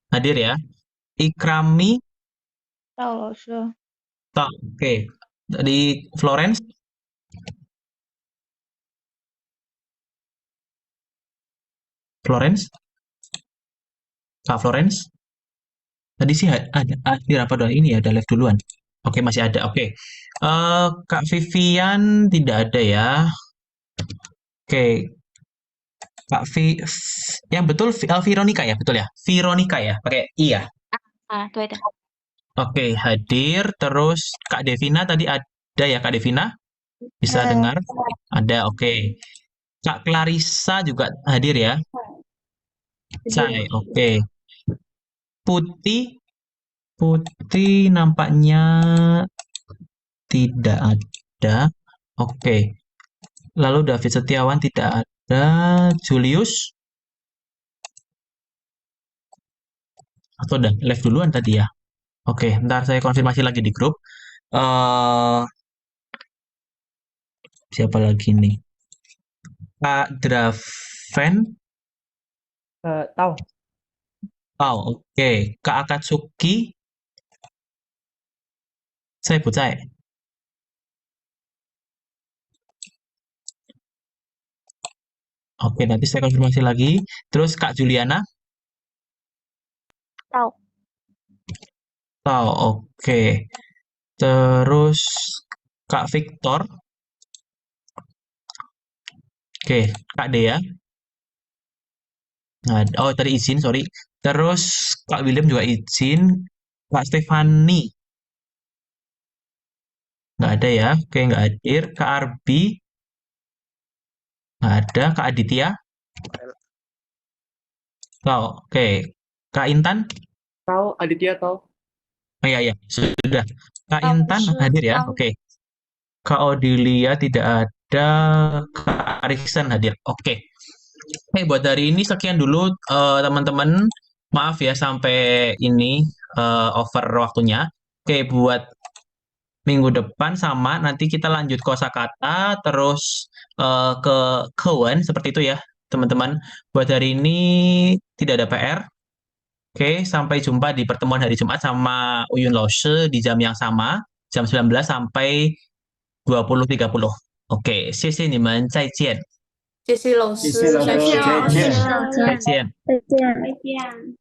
Hadir ya. Ikrami. 到老师， Tak. Oke. Dari Florence. Kak Florence. Tadi sih ada hadir apa doang ini ya, ada live duluan. Oke, masih ada. Oke. Kak Vivian tidak ada ya. Oke. Kak yang betul Veronica ya, betul ya? Veronica ya, pakai I ya. 对的。 Oke, hadir. Terus Kak Devina tadi ada ya, Kak Devina? Bisa dengar? Ada, oke. Kak Clarissa juga hadir ya? Cai, oke. Putih nampaknya tidak ada. Oke. Lalu David Setiawan tidak ada. Julius? Atau udah live duluan tadi ya? Oke, ntar saya konfirmasi lagi di grup. Siapa lagi nih? Kak Draven? Tahu. Oke. Kak Akatsuki? Saya bucai. Oke, nanti saya konfirmasi lagi. Terus Kak Juliana? Tahu. Oke. Terus Kak Victor? Oke, Kak Dea? Oh, tadi izin, sorry. Terus Kak William juga izin. Kak Stefani? Nggak ada ya. Oke, nggak hadir. Kak Arbi? Nggak ada. Kak Aditya? Oke. Kak Intan? Tahu, Aditya tahu. Oh iya, sudah. Kak Intan hadir ya? Oke. Kak Odilia tidak ada. Kak Ariksen hadir. Oke. Buat hari ini sekian dulu teman-teman. Maaf ya sampai ini over waktunya. Oke, buat minggu depan sama nanti kita lanjut kosakata terus ke kawan seperti itu ya, teman-teman. Buat hari ini tidak ada PR. Oke, sampai jumpa di pertemuan hari Jumat sama Uyun Lose di jam yang sama, jam 19 sampai 20.30. Oke, 谢谢你们，再见。谢谢老师，谢谢老师，再见。再见。再见。